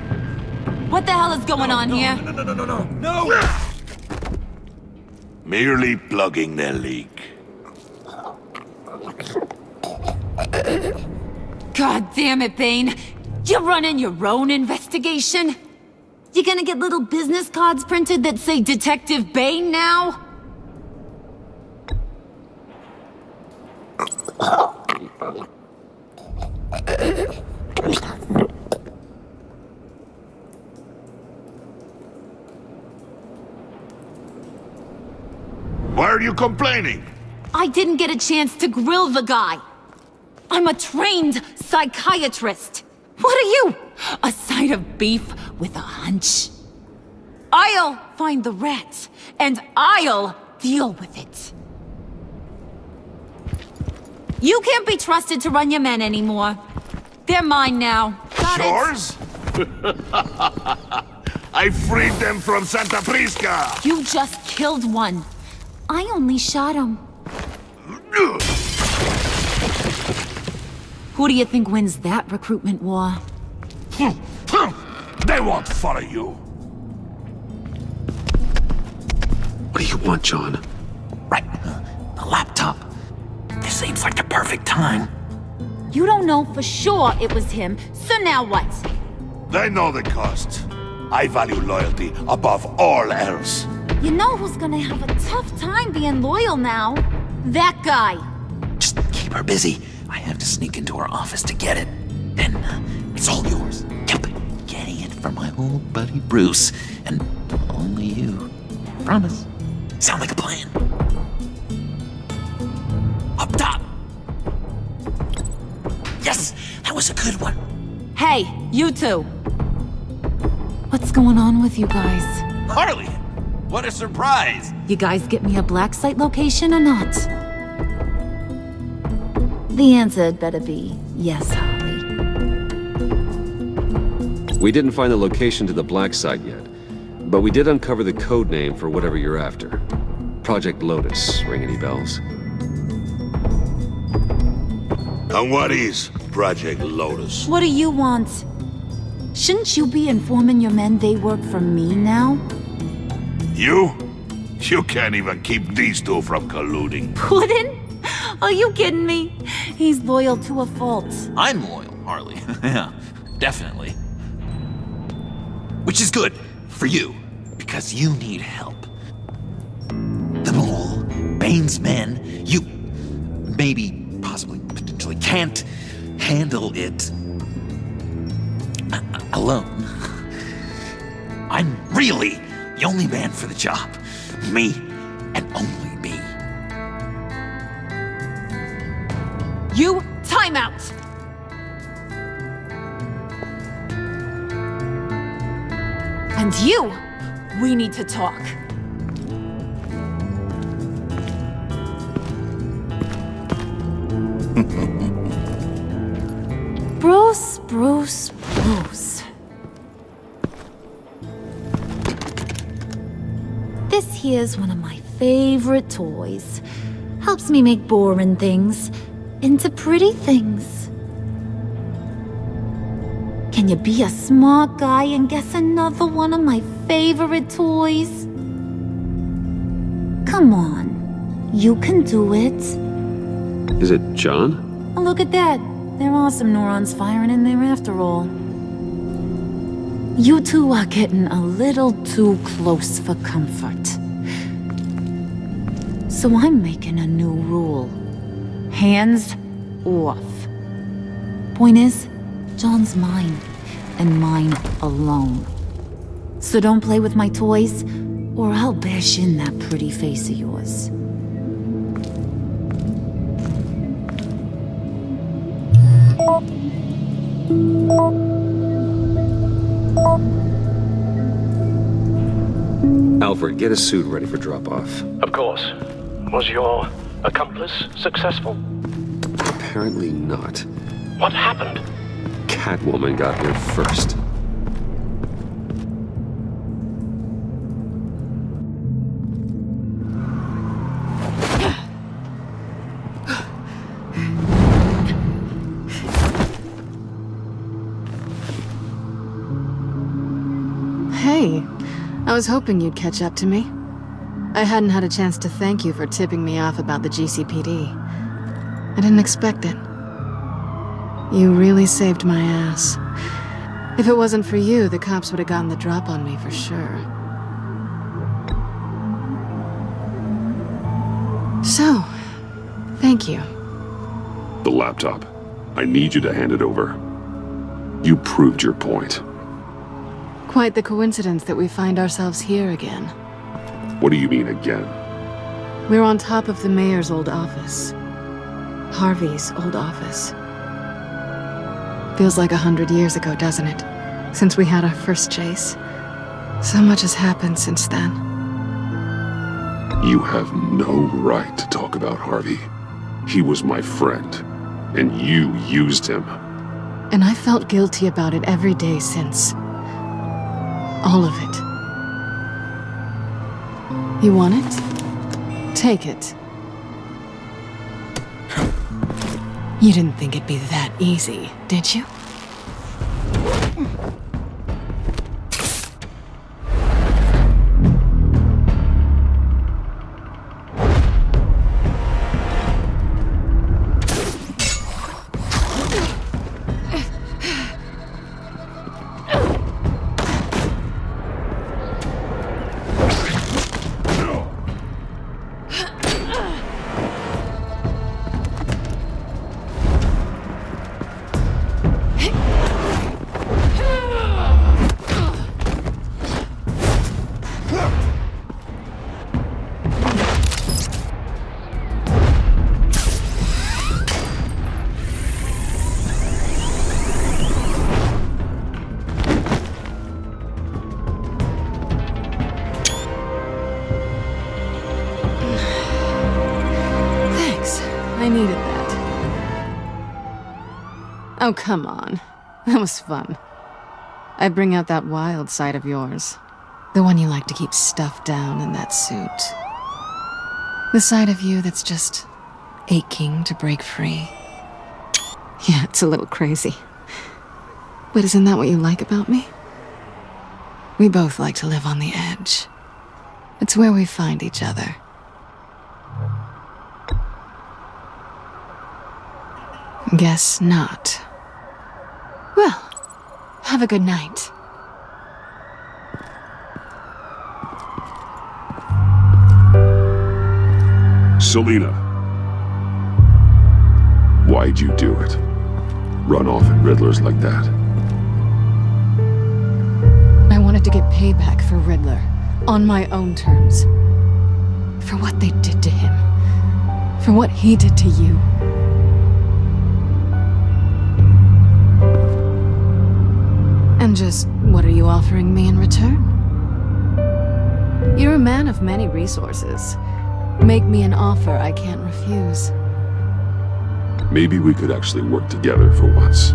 C: What the hell is going on here?
H: No!
G: Merely plugging the leak.
C: God damn it, Bane. You're running your own investigation? You gonna get little business cards printed that say Detective Bane now?
G: Why are you complaining?
C: I didn't get a chance to grill the guy. I'm a trained psychiatrist. What are you? A side of beef with a hunch? I'll find the rat, and I'll deal with it. You can't be trusted to run your men anymore. They're mine now. Got
G: Yours? I freed them from Santa Prisca!
C: You just killed one. I only shot him. Who do you think wins that recruitment war?
G: They won't follow you.
E: What do you want, John?
F: Right. The laptop. This seems like the perfect time.
C: You don't know for sure it was him, so now what?
G: They know the cost. I value loyalty above all else.
C: You know who's gonna have a tough time being loyal now? That guy.
F: Just keep her busy. I have to sneak into her office to get it. Then it's all yours. Yep. Getting it from my old buddy Bruce. And only you. Promise. Sound like a plan. Up top. Yes! That was a good one.
C: Hey, you two. What's going on with you guys?
F: Harley! What a surprise!
C: You guys get me a black site location or not? The answer had better be yes, Harley.
E: We didn't find the location to the black site yet, but we did uncover the code name for whatever you're after. Project Lotus. Ring any bells?
G: And what is Project Lotus?
C: What do you want? Shouldn't you be informing your men they work for me now?
G: You? You can't even keep these two from colluding.
C: Puddin'? Are you kidding me? He's loyal to a fault.
F: I'm loyal, Harley. Yeah, definitely. Which is good for you, because you need help. The mole, Bane's men, you maybe, possibly, potentially can't handle it alone. I'm really the only man for the job. Me, and only me.
C: You, time out! And you, we need to talk. Bruce. This here's one of my favorite toys. Helps me make boring things into pretty things. Can you be a smart guy and guess another one of my favorite toys? Come on, you can do it.
E: Is it John?
C: Oh, look at that. There are some neurons firing in there after all. You two are getting a little too close for comfort. So I'm making a new rule. Hands off. Point is, John's mine, and mine alone. So don't play with my toys, or I'll bash in that pretty face of yours.
E: Alfred, get a suit ready for drop-off.
K: Of course. Was your accomplice successful?
E: Apparently not.
K: What happened?
E: Catwoman got here first.
B: Hey, I was hoping you'd catch up to me. I hadn't had a chance to thank you for tipping me off about the GCPD. I didn't expect it. You really saved my ass. If it wasn't for you, the cops would have gotten the drop on me for sure. So, thank you.
O: The laptop. I need you to hand it over. You proved your point.
B: Quite the coincidence that we find ourselves here again.
O: What do you mean again?
B: We're on top of the mayor's old office. Harvey's old office. Feels like 100 years ago, doesn't it? Since we had our first chase. So much has happened since then.
O: You have no right to talk about Harvey. He was my friend, and you used him.
B: And I felt guilty about it every day since. All of it. You want it? Take it. You didn't think it'd be that easy, did you? I needed that. Oh, come on. That was fun. I bring out that wild side of yours. The one you like to keep stuffed down in that suit. The side of you that's just aching to break free. Yeah, it's a little crazy. But isn't that what you like about me? We both like to live on the edge. It's where we find each other. Guess not. Well, have a good night.
O: Selina. Why'd you do it? Run off at Riddlers like that?
B: I wanted to get payback for Riddler, on my own terms. For what they did to him. For what he did to you. And just, what are you offering me in return? You're a man of many resources. Make me an offer I can't refuse.
O: Maybe we could actually work together for once.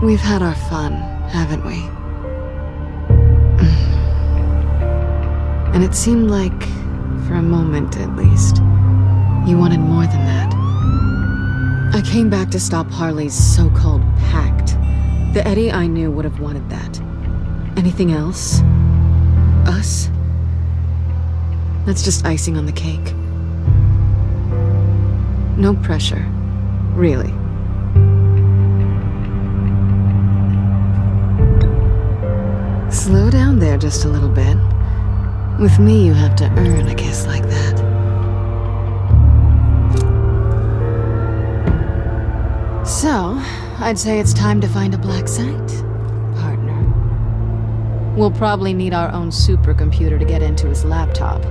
B: We've had our fun, haven't we? And it seemed like, for a moment at least, you wanted more than that. I came back to stop Harley's so-called pact. The Eddie I knew would have wanted that. Anything else? Us? That's just icing on the cake. No pressure. Really. Slow down there just a little bit. With me, you have to earn a kiss like that. So, I'd say it's time to find a black site, partner. We'll probably need our own supercomputer to get into his laptop.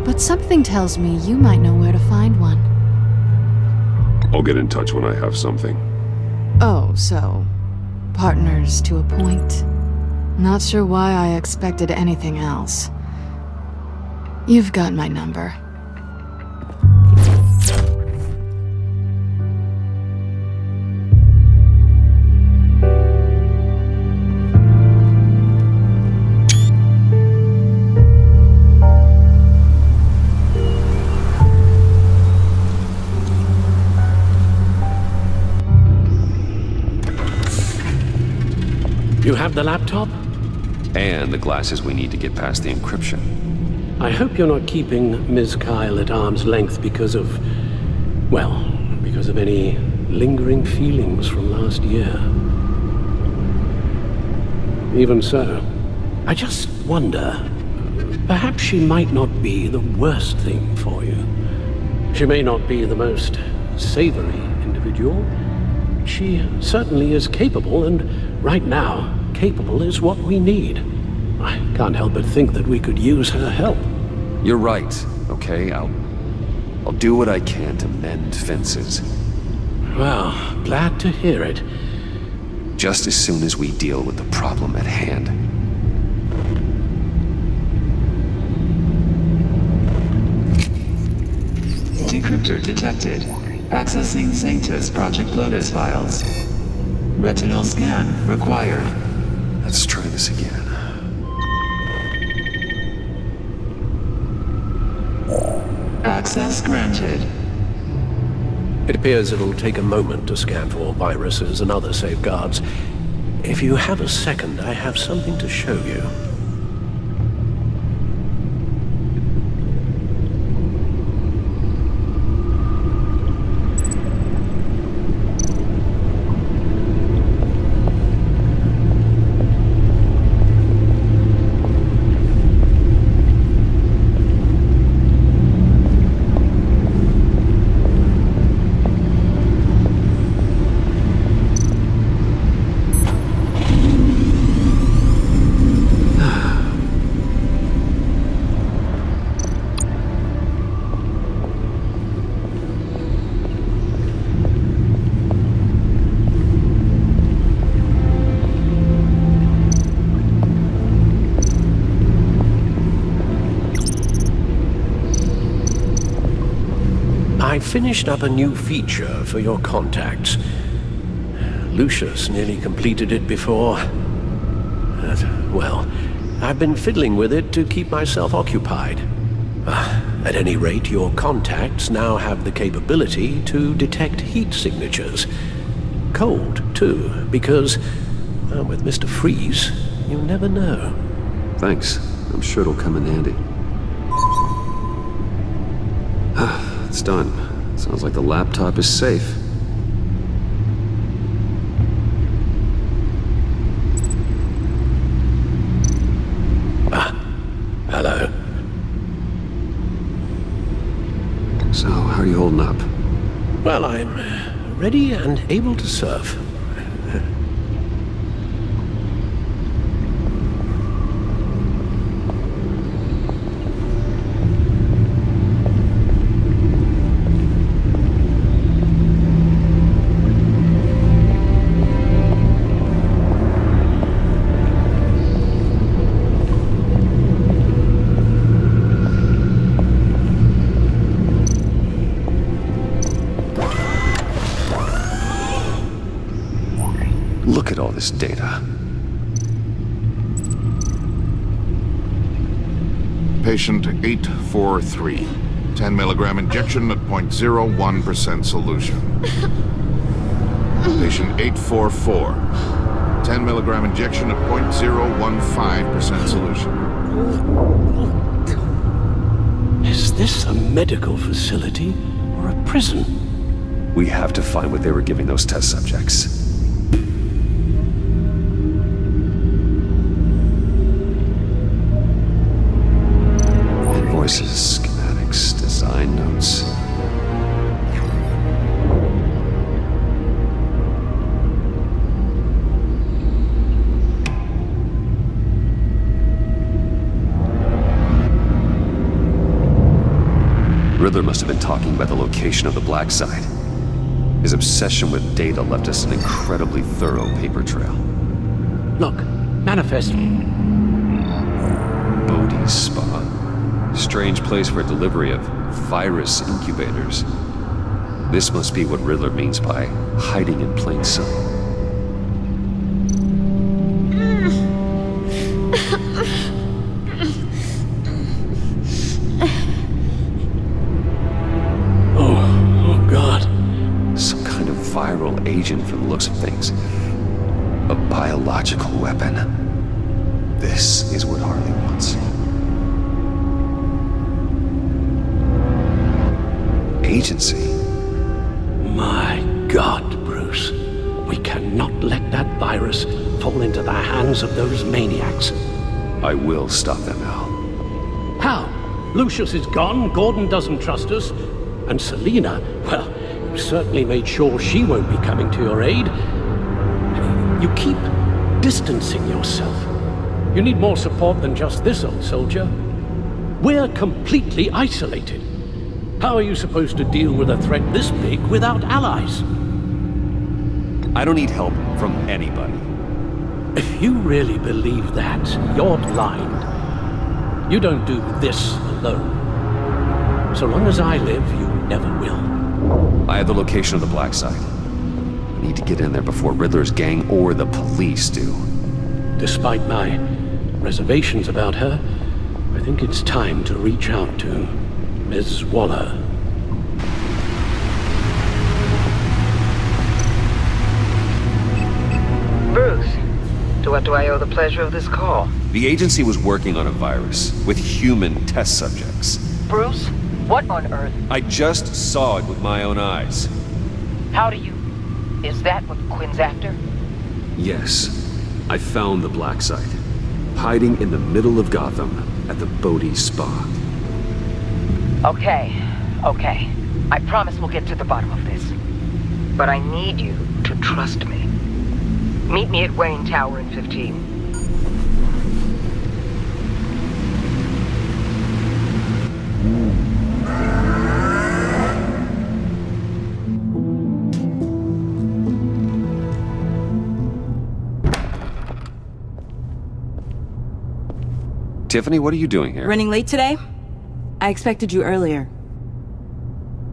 B: But something tells me you might know where to find one.
O: I'll get in touch when I have something.
B: Oh, so... partners to a point. Not sure why I expected anything else. You've got my number.
P: You have the laptop?
E: And the glasses we need to get past the encryption.
P: I hope you're not keeping Ms. Kyle at arm's length because of... well, because of any lingering feelings from last year. Even so, I just wonder, perhaps she might not be the worst thing for you. She may not be the most savory individual. She certainly is capable, and right now, capable is what we need. I can't help but think that we could use her help.
E: You're right, okay? I'll do what I can to mend fences.
P: Well, glad to hear it.
E: Just as soon as we deal with the problem at hand.
M: Decryptor detected. Accessing Sanctus Project Lotus files. Retinal scan required.
E: Let's try this again.
M: Access granted.
P: It appears it'll take a moment to scan for viruses and other safeguards. If you have a second, I have something to show you. I finished up a new feature for your contacts. Lucius nearly completed it before. Well, I've been fiddling with it to keep myself occupied. At any rate, your contacts now have the capability to detect heat signatures. Cold, too, because, with Mr. Freeze, you never know.
E: Thanks. I'm sure it'll come in handy. It's done. Sounds like the laptop is safe.
P: Hello.
E: So, how are you holding up?
P: Well, I'm ready and able to serve.
E: Look at all this data.
Q: Patient 843. 10 milligram injection at 0.01% solution. Patient 844. 10 milligram injection at 0.015% solution.
P: Is this a medical facility or a prison?
A: We have to find what they were giving those test subjects. Invoices, schematics, design notes. Riddler must have been talking about the location of the black site. His obsession with data left us an incredibly thorough paper trail.
P: Look, manifest.
A: Bodhi's Spa. Strange place for a delivery of virus incubators. This must be what Riddler means by hiding in plain sight.
P: Oh, God.
A: Some kind of viral agent from the looks of things. A biological weapon. This is what Harley wants. Agency.
P: My God, Bruce. We cannot let that virus fall into the hands of those maniacs.
A: I will stop them, Al.
P: How? Lucius is gone, Gordon doesn't trust us, and Selina, well, you certainly made sure she won't be coming to your aid. You keep distancing yourself. You need more support than just this old soldier. We're completely isolated. How are you supposed to deal with a threat this big without allies?
A: I don't need help from anybody.
P: If you really believe that, you're blind. You don't do this alone. So long as I live, you never will.
A: I have the location of the black site. I need to get in there before Riddler's gang or the police do.
P: Despite my reservations about her, I think it's time to reach out to Ms. Waller.
I: Bruce, to what do I owe the pleasure of this call?
A: The agency was working on a virus with human test subjects.
I: Bruce, what on earth?
A: I just saw it with my own eyes.
I: How do you... Is that what Quinn's after?
A: Yes, I found the black site, hiding in the middle of Gotham at the Bodhi Spa.
I: Okay. I promise we'll get to the bottom of this. But I need you to trust me. Meet me at Wayne Tower in 15.
A: Tiffany, what are you doing here?
R: Running late today? I expected you earlier.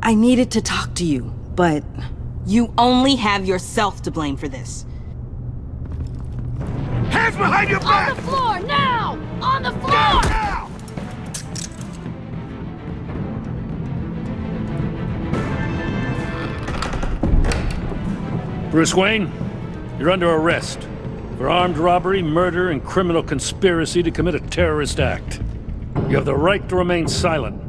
R: I needed to talk to you, but you only have yourself to blame for this.
G: Hands behind your back!
C: On the floor, now! On the floor!
G: Now!
N: Bruce Wayne, you're under arrest for armed robbery, murder, and criminal conspiracy to commit a terrorist act. You have the right to remain silent.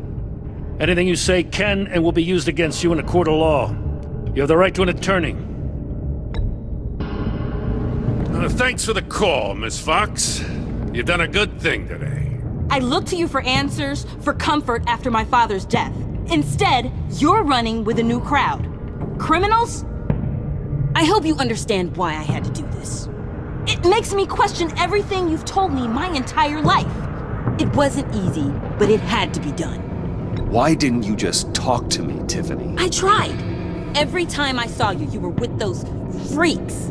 N: Anything you say can and will be used against you in a court of law. You have the right to an attorney.
S: Thanks for the call, Miss Fox. You've done a good thing today.
R: I looked to you for answers, for comfort after my father's death. Instead, you're running with a new crowd. Criminals? I hope you understand why I had to do this. It makes me question everything you've told me my entire life. It wasn't easy, but it had to be done.
A: Why didn't you just talk to me, Tiffany?
R: I tried. Every time I saw you, you were with those freaks.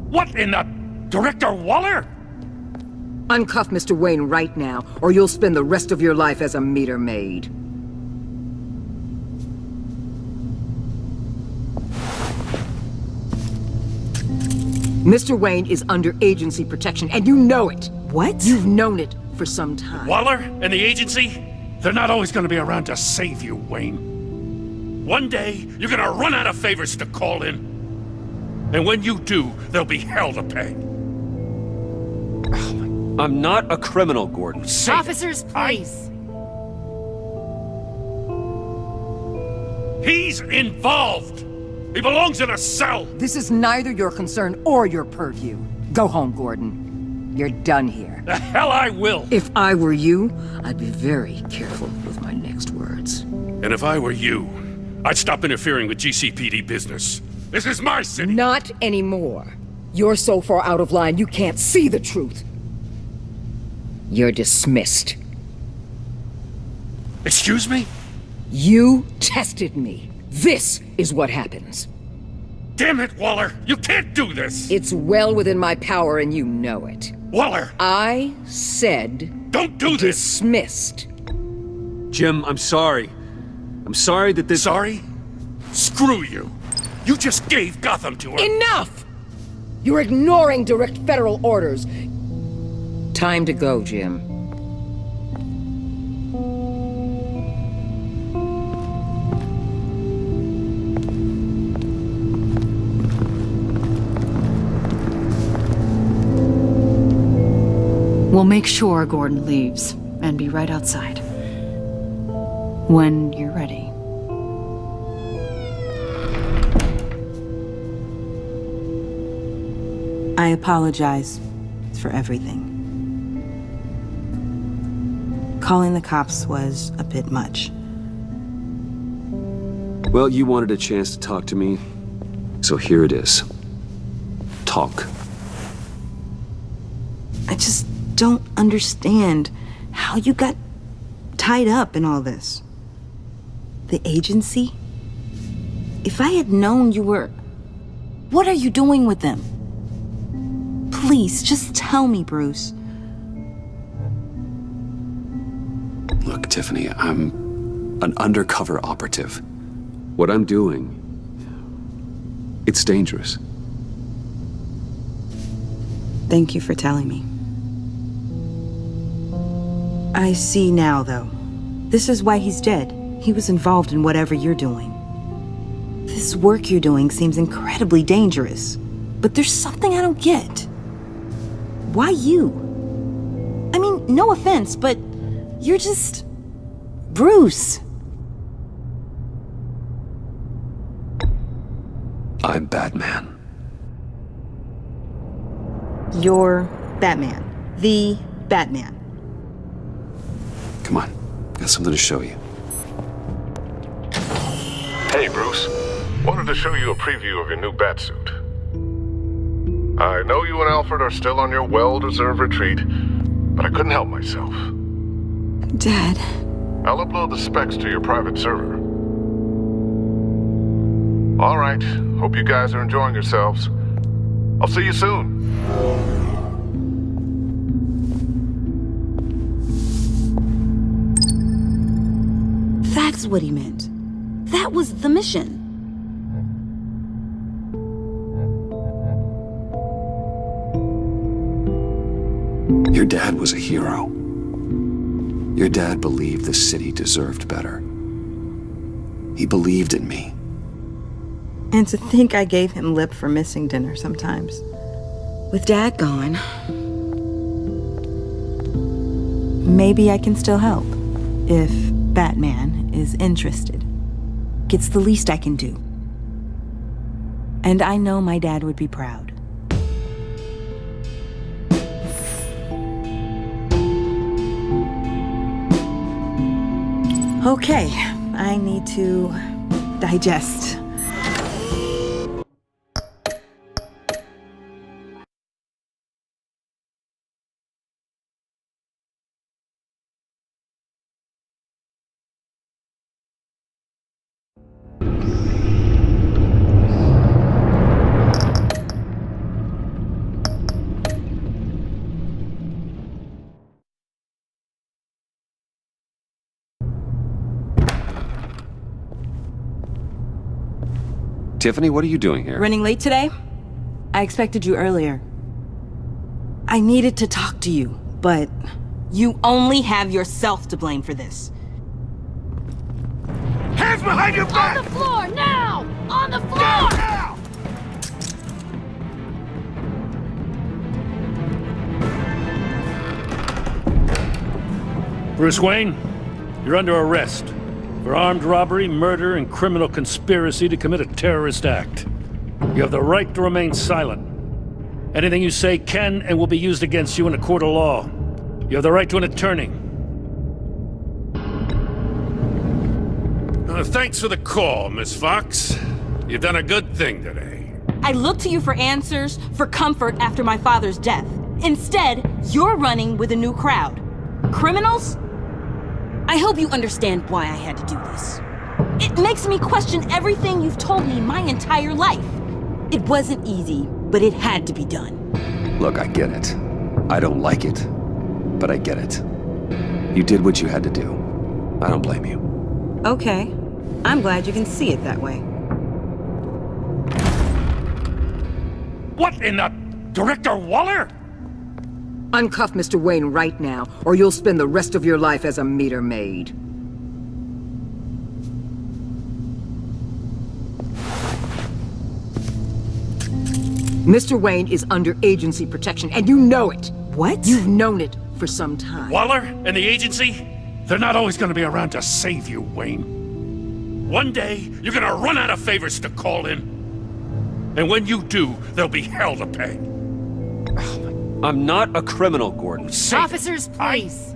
N: What in the... Director Waller?
I: Uncuff Mr. Wayne right now, or you'll spend the rest of your life as a meter maid. Mr. Wayne is under agency protection, and you know it.
R: What?
I: You've known it for some time.
N: Waller and the agency? They're not always going to be around to save you, Wayne.
S: One day, you're gonna run out of favors to call in. And when you do, there'll be hell to pay.
L: I'm not a criminal, Gordon.
C: Officers, please.
S: He's involved! He belongs in a cell!
I: This is neither your concern or your purview. Go home, Gordon. You're done here.
S: The hell I will!
I: If I were you, I'd be very careful with my next words.
S: And if I were you, I'd stop interfering with GCPD business. This is my city!
I: Not anymore. You're so far out of line you can't see the truth. You're dismissed.
S: Excuse me?
I: You tested me. This is what happens.
S: Damn it, Waller! You can't do this!
I: It's well within my power and you know it.
S: Waller!
I: I said...
S: Don't do this!
I: Dismissed.
L: Jim, I'm sorry. I'm sorry that this...
S: Sorry? Screw you! You just gave Gotham to her!
I: Enough! You're ignoring direct federal orders. Time to go, Jim.
C: We'll make sure Gordon leaves, and be right outside. When you're ready.
T: I apologize for everything. Calling the cops was a bit much.
A: Well, you wanted a chance to talk to me, so here it is. Talk.
T: I just don't understand how you got tied up in all this. The agency? If I had known you were... What are you doing with them? Please, just tell me, Bruce.
A: Look, Tiffany, I'm an undercover operative. What I'm doing, it's dangerous.
T: Thank you for telling me. I see now, though. This is why he's dead. He was involved in whatever you're doing. This work you're doing seems incredibly dangerous. But there's something I don't get. Why you? I mean, no offense, but you're just... Bruce.
A: I'm Batman.
T: You're Batman. The Batman.
A: Come on, got something to show you.
Q: Hey, Bruce. Wanted to show you a preview of your new Batsuit. I know you and Alfred are still on your well-deserved retreat, but I couldn't help myself.
T: Dad.
Q: I'll upload the specs to your private server. All right. Hope you guys are enjoying yourselves. I'll see you soon.
T: That's what he meant. That was the mission.
A: Your dad was a hero. Your dad believed the city deserved better. He believed in me.
T: And to think I gave him lip for missing dinner sometimes. With Dad gone, maybe I can still help. If Batman is interested. It's the least I can do. And I know my dad would be proud. Okay, I need to digest.
A: Tiffany, what are you doing here?
T: Running late today? I expected you earlier. I needed to talk to you, but...
R: You only have yourself to blame for this.
S: Hands
G: behind your back!
B: On the floor, now! On the floor!
G: Now!
N: Bruce Wayne, you're under arrest for armed robbery, murder, and criminal conspiracy to commit a terrorist act. You have the right to remain silent. Anything you say can and will be used against you in a court of law. You have the right to an attorney.
S: Thanks for the call, Miss Fox. You've done a good thing today.
R: I looked to you for answers, for comfort after my father's death. Instead, you're running with a new crowd. Criminals? I hope you understand why I had to do this. It makes me question everything you've told me my entire life. It wasn't easy, but it had to be done.
A: Look, I get it. I don't like it, but I get it. You did what you had to do. I don't blame you.
T: Okay. I'm glad you can see it that way.
N: What in the... Director Waller?
U: Uncuff Mr. Wayne right now, or you'll spend the rest of your life as a meter maid. Mr. Wayne is under agency protection, and you know it.
T: What?
U: You've known it for some time.
N: Waller and the agency? They're not always gonna be around to save you, Wayne. One day, you're gonna run out of favors to call in. And when you do, there'll be hell to pay.
L: I'm not a criminal, Gordon.
B: Officers, please.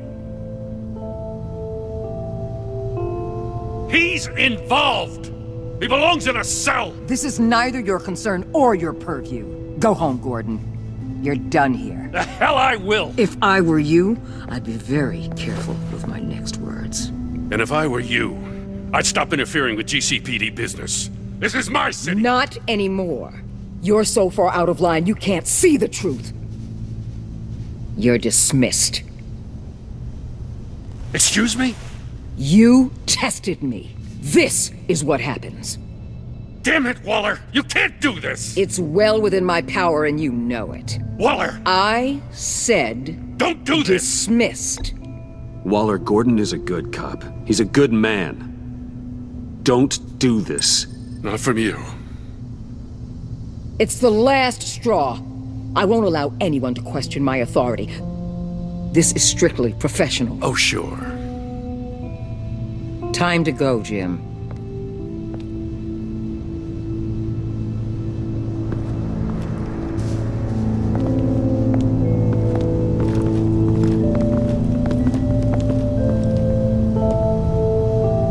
N: He's involved! He belongs in a cell!
U: This is neither your concern or your purview. Go home, Gordon. You're done here.
N: The hell I will!
U: If I were you, I'd be very careful with my next words.
S: And if I were you, I'd stop interfering with GCPD business. This is my city!
U: Not anymore. You're so far out of line, you can't see the truth. You're dismissed.
N: Excuse me?
U: You tested me. This is what happens.
N: Damn it, Waller! You can't do this!
U: It's well within my power and you know it.
N: Waller!
U: I said...
N: Don't do this!
U: Dismissed.
A: Waller, Gordon is a good cop. He's a good man. Don't do this.
S: Not from you.
U: It's the last straw. I won't allow anyone to question my authority. This is strictly professional.
S: Oh, sure.
U: Time to go, Jim.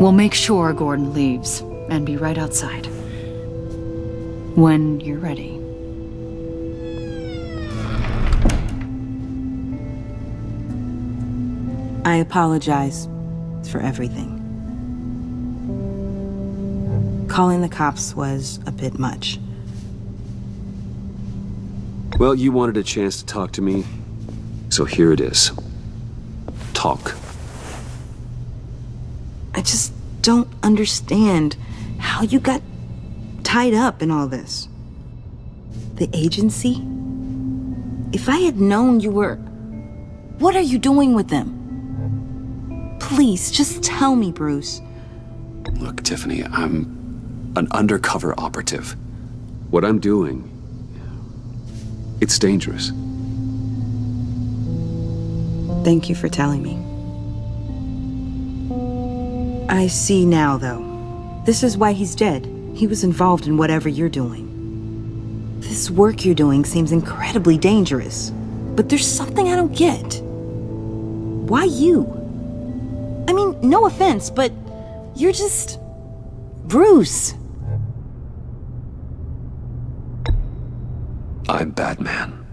C: We'll make sure Gordon leaves and be right outside. When you're ready.
T: I apologize for everything. Calling the cops was a bit much.
A: Well, you wanted a chance to talk to me, so here it is. Talk.
T: I just don't understand how you got tied up in all this. The agency? If I had known you were... What are you doing with them? Please, just tell me, Bruce.
A: Look, Tiffany, I'm an undercover operative. What I'm doing, it's dangerous.
T: Thank you for telling me. I see now, though. This is why he's dead. He was involved in whatever you're doing. This work you're doing seems incredibly dangerous. But there's something I don't get. Why you? I mean, no offense, but you're just... Bruce.
A: I'm Batman.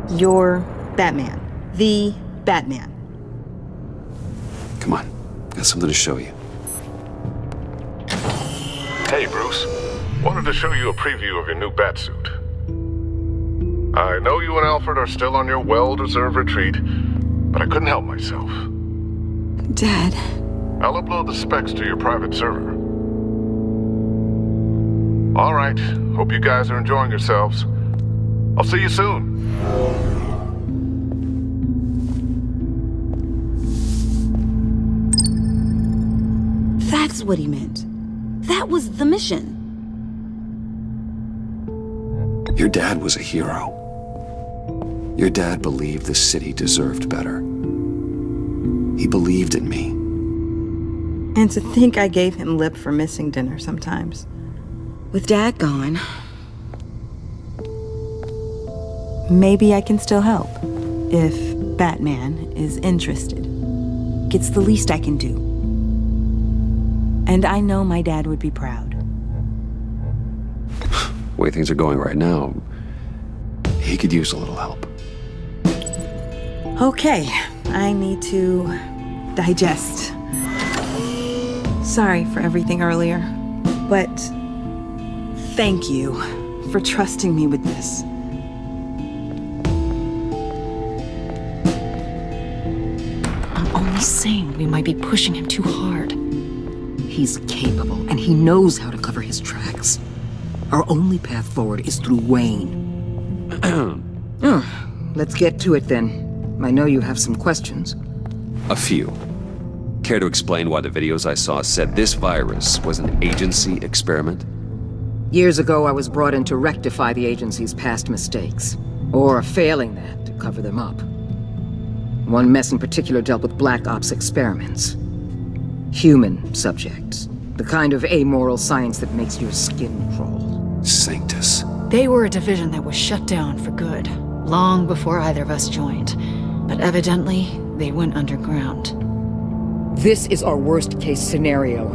T: You're Batman. The Batman.
A: Come on, got something to show you.
Q: Hey, Bruce. Wanted to show you a preview of your new Batsuit. I know you and Alfred are still on your well-deserved retreat, but I couldn't help myself.
T: Dad.
Q: I'll upload the specs to your private server. All right. Hope you guys are enjoying yourselves. I'll see you soon.
T: is what he meant. That was the mission.
A: Your dad was a hero. Your dad believed the city deserved better. He believed in me.
T: And to think I gave him lip for missing dinner sometimes. With Dad gone, maybe I can still help. If Batman is interested. It's the least I can do. And I know my dad would be proud.
A: The way things are going right now, he could use a little help.
T: Okay, I need to digest. Sorry for everything earlier, but thank you for trusting me with this.
U: I'm only saying we might be pushing him too hard. He's capable, and he knows how to cover his tracks. Our only path forward is through Wayne. Let's get to it then. I know you have some questions.
A: A few. Care to explain why the videos I saw said this virus was an agency experiment?
U: Years ago, I was brought in to rectify the agency's past mistakes. Or failing that, to cover them up. One mess in particular dealt with Black Ops experiments. Human subjects. The kind of amoral science that makes your skin crawl.
A: Sanctus.
B: They were a division that was shut down for good, long before either of us joined. But evidently, they went underground.
U: This is our worst-case scenario.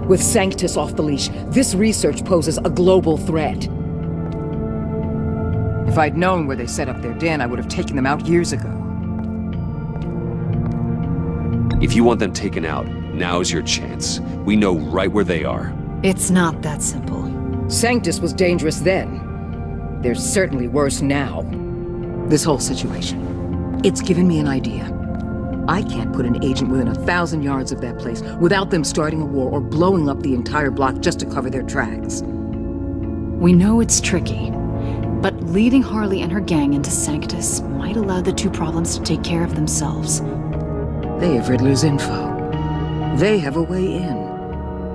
U: With Sanctus off the leash, this research poses a global threat. If I'd known where they set up their den, I would have taken them out years ago.
A: If you want them taken out, now's your chance. We know right where they are.
B: It's not that simple.
U: Sanctus was dangerous then. They're certainly worse now. This whole situation, it's given me an idea. I can't put an agent within 1,000 yards of that place without them starting a war or blowing up the entire block just to cover their tracks.
B: We know it's tricky, but leading Harley and her gang into Sanctus might allow the two problems to take care of themselves.
U: They have Riddler's info. They have a way in.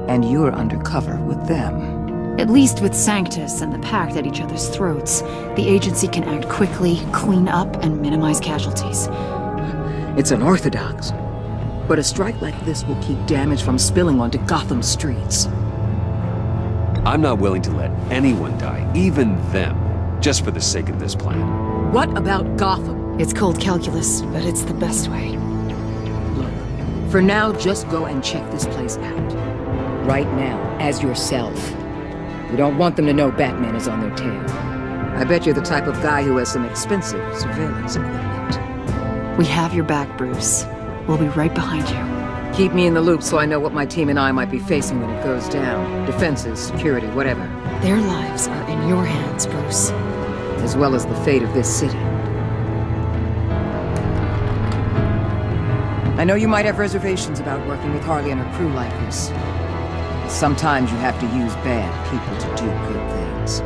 U: And you're undercover with them.
B: At least with Sanctus and the Pact at each other's throats, the agency can act quickly, clean up, and minimize casualties.
U: It's unorthodox. But a strike like this will keep damage from spilling onto Gotham streets.
A: I'm not willing to let anyone die, even them, just for the sake of this plan.
U: What about Gotham?
B: It's cold calculus, but it's the best way.
U: Look, for now, just go and check this place out. Right now, as yourself. You don't want them to know Batman is on their tail. I bet you're the type of guy who has some expensive surveillance equipment.
B: We have your back, Bruce. We'll be right behind you.
U: Keep me in the loop so I know what my team and I might be facing when it goes down. Defenses, security, whatever.
B: Their lives are in your hands, Bruce.
U: As well as the fate of this city. I know you might have reservations about working with Harley and her crew like this. Sometimes you have to use bad people to do good things.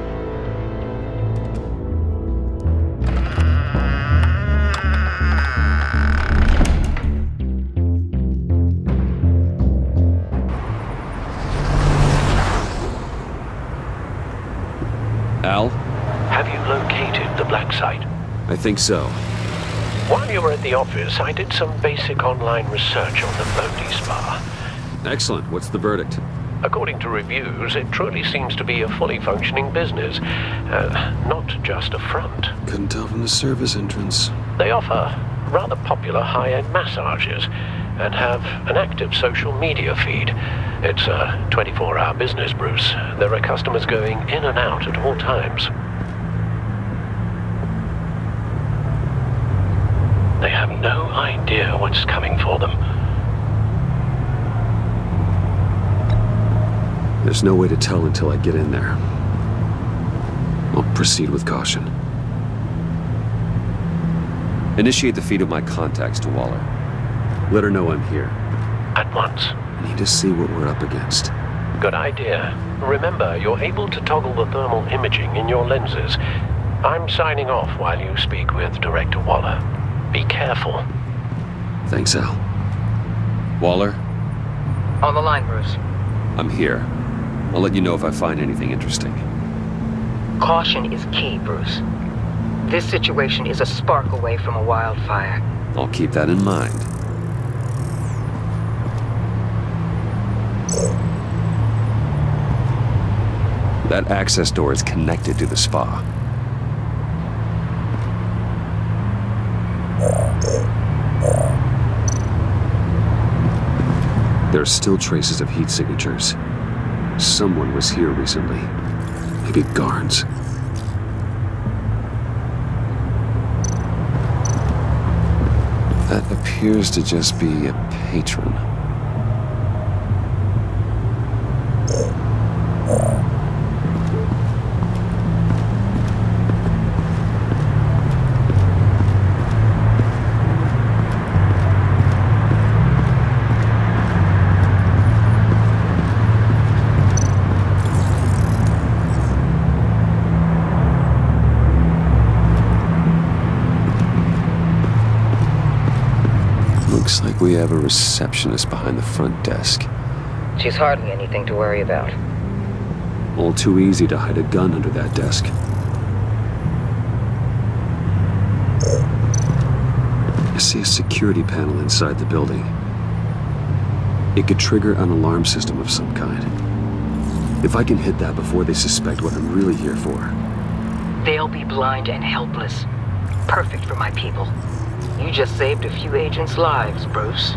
A: Al?
K: Have you located the black site?
A: I think so.
K: While you were at the office, I did some basic online research on the Bodhi Spa.
A: Excellent. What's the verdict?
K: According to reviews, it truly seems to be a fully functioning business, not just a front.
A: Couldn't tell from the service entrance.
K: They offer rather popular high-end massages and have an active social media feed. It's a 24-hour business, Bruce. There are customers going in and out at all times. They have no idea what's coming for them.
A: There's no way to tell until I get in there. I'll proceed with caution. Initiate the feed of my contacts to Waller. Let her know I'm here.
K: At once.
A: I need to see what we're up against.
K: Good idea. Remember, you're able to toggle the thermal imaging in your lenses. I'm signing off while you speak with Director Waller. Be careful.
A: Thanks, Al. Waller?
U: On the line, Bruce.
A: I'm here. I'll let you know if I find anything interesting.
I: Caution is key, Bruce. This situation is a spark away from a wildfire.
A: I'll keep that in mind. That access door is connected to the spa. There are still traces of heat signatures. Someone was here recently. Maybe guards. That appears to just be a patron. Looks like we have a receptionist behind the front desk.
I: She's hardly anything to worry about.
A: All too easy to hide a gun under that desk. I see a security panel inside the building. It could trigger an alarm system of some kind. If I can hit that before they suspect what I'm really here for.
I: They'll be blind and helpless. Perfect for my people. You just saved a few agents' lives, Bruce.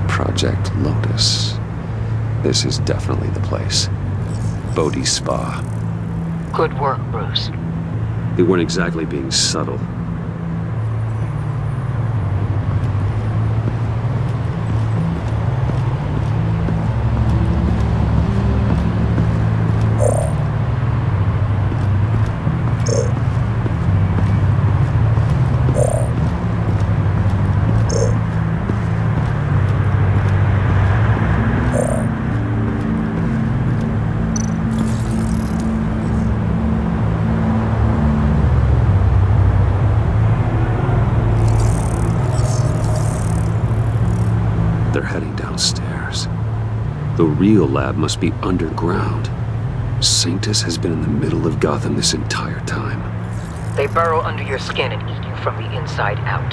A: Project Lotus. This is definitely the place. Bodhi's Spa.
I: Good work, Bruce.
A: They weren't exactly being subtle. They're heading downstairs. The real lab must be underground. Sanctus has been in the middle of Gotham this entire time.
I: They burrow under your skin and eat you from the inside out.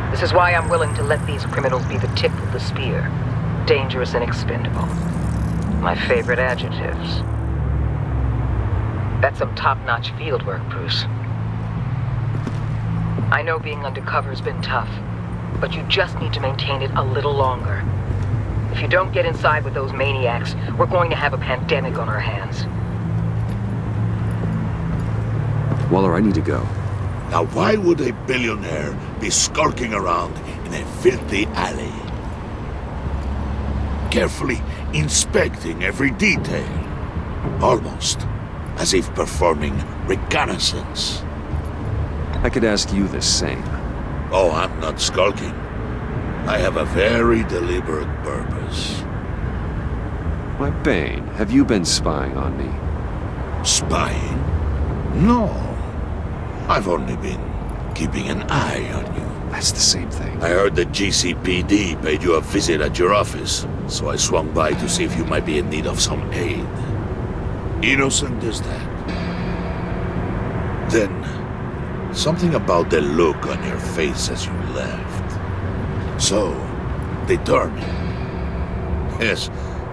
I: This is why I'm willing to let these criminals be the tip of the spear. Dangerous and expendable. My favorite adjectives. That's some top-notch field work, Bruce. I know being undercover's been tough, but you just need to maintain it a little longer. If you don't get inside with those maniacs, we're going to have a pandemic on our hands.
A: Waller, I need to go.
G: Now why would a billionaire be skulking around in a filthy alley? Carefully inspecting every detail. Almost as if performing reconnaissance.
A: I could ask you the same.
G: Oh, I'm not skulking. I have a very deliberate purpose.
A: Why, Bane, have you been spying on me?
G: Spying? No. I've only been keeping an eye on you.
A: That's the same thing.
G: I heard the GCPD paid you a visit at your office, so I swung by to see if you might be in need of some aid. Innocent as that. Then, something about the look on your face as you left. So determined. Yes,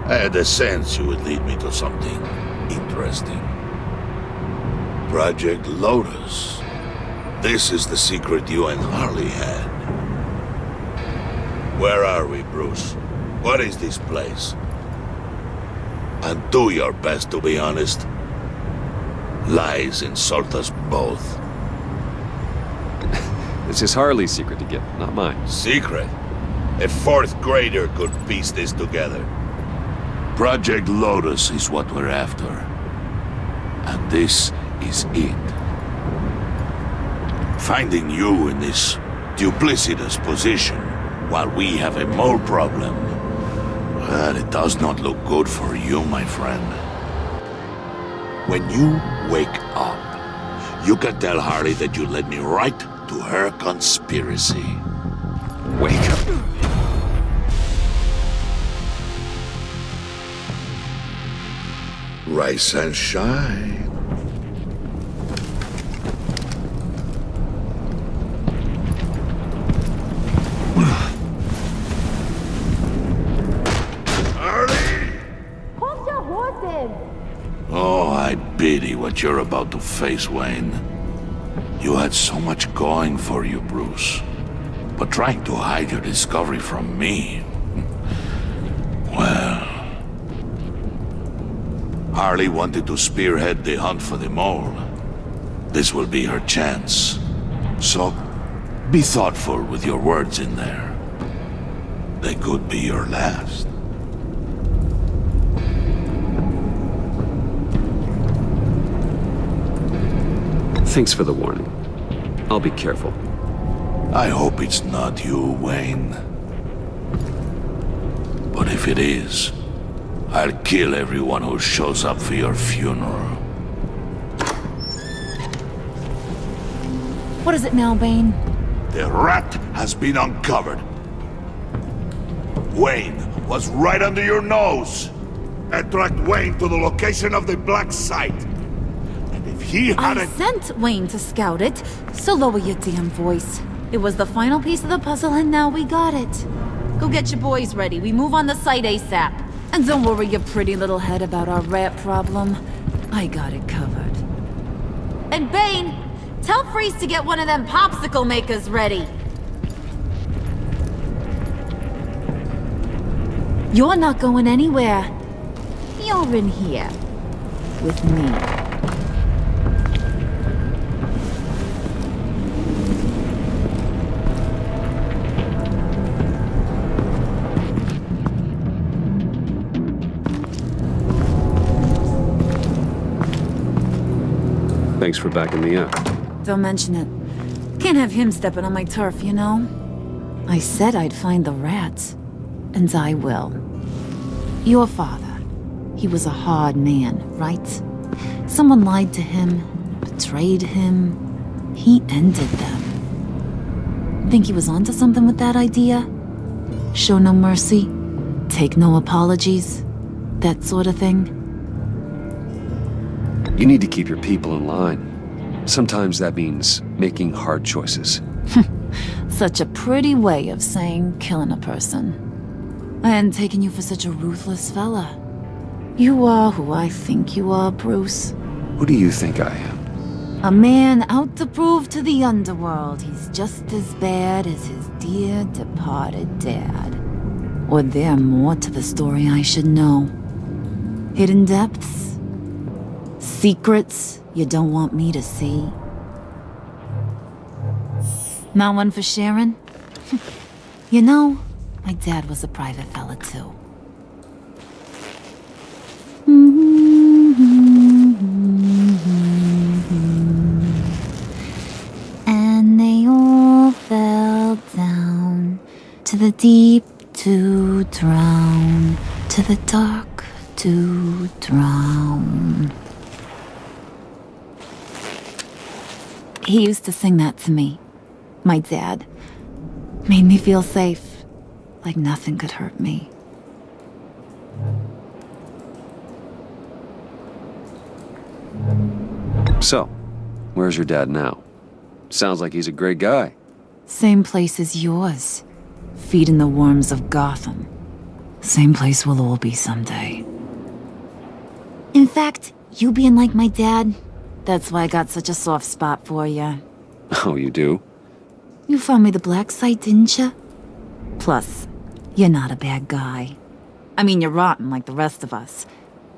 G: I had a sense you would lead me to something interesting. Project Lotus. This is the secret you and Harley had. Where are we, Bruce? What is this place? And do your best to be honest. Lies insult us both.
E: This is Harley's secret to give, not mine.
G: Secret? A fourth grader could piece this together. Project Lotus is what we're after. And this is it. Finding you in this duplicitous position while we have a mole problem, well, it does not look good for you, my friend. When you wake up, you can tell Harley that you led me right to her conspiracy.
E: Wake up.
G: Rise and shine.
C: Hold your horses!
G: Oh, I pity what you're about to face, Wayne. You had so much going for you, Bruce. But trying to hide your discovery from me... Well... Harley wanted to spearhead the hunt for the mole. This will be her chance. So, be thoughtful with your words in there. They could be your last.
E: Thanks for the warning. I'll be careful.
G: I hope it's not you, Wayne. But if it is, I'll kill everyone who shows up for your funeral.
C: What is it now, Bane?
G: The rat has been uncovered. Wayne was right under your nose. I tracked Wayne to the location of the black site. And if he
C: I
G: hadn't...
C: sent Wayne to scout it, so lower your damn voice. It was the final piece of the puzzle and now we got it. Go get your boys ready. We move on the site ASAP. And don't worry your pretty little head about our rat problem. I got it covered. And Bane, tell Freeze to get one of them popsicle makers ready. You're not going anywhere. You're in here. With me.
E: Thanks for backing me up.
C: Don't mention it. Can't have him stepping on my turf, you know? I said I'd find the rats. And I will. Your father. He was a hard man, right? Someone lied to him, betrayed him. He ended them. Think he was onto something with that idea? Show no mercy? Take no apologies? That sort of thing?
E: You need to keep your people in line. Sometimes that means making hard choices.
C: Such a pretty way of saying killing a person. I hadn't taken you for such a ruthless fella. You are who I think you are, Bruce.
E: Who do you think I am?
C: A man out to prove to the underworld he's just as bad as his dear departed dad. Or there more to the story I should know. Hidden depths? Secrets you don't want me to see? Not one for sharing? You know, my dad was a private fella too. And they all fell down to the deep to drown, to the dark to drown. He used to sing that to me. My dad. Made me feel safe. Like nothing could hurt me.
E: So, where's your dad now? Sounds like he's a great guy.
C: Same place as yours. Feeding the worms of Gotham. Same place we'll all be someday. In fact, you being like my dad, that's why I got such a soft spot for you.
E: Oh, you do?
C: You found me the black site, didn't you? Plus, you're not a bad guy. I mean, you're rotten like the rest of us.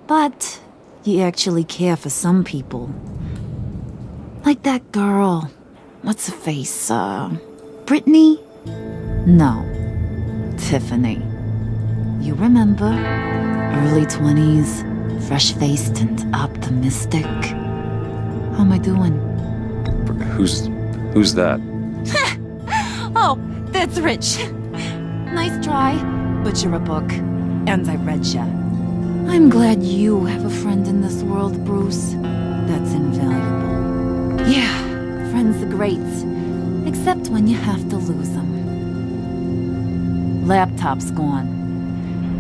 C: But you actually care for some people. Like that girl. What's her face? Brittany? No. Tiffany. You remember? Early 20s, fresh-faced and optimistic. How am I doing?
A: Who's that?
C: Oh, that's Rich. Nice try, but you're a book, and I read ya. I'm glad you have a friend in this world, Bruce. That's invaluable. Yeah, friends are great, except when you have to lose them. Laptop's gone.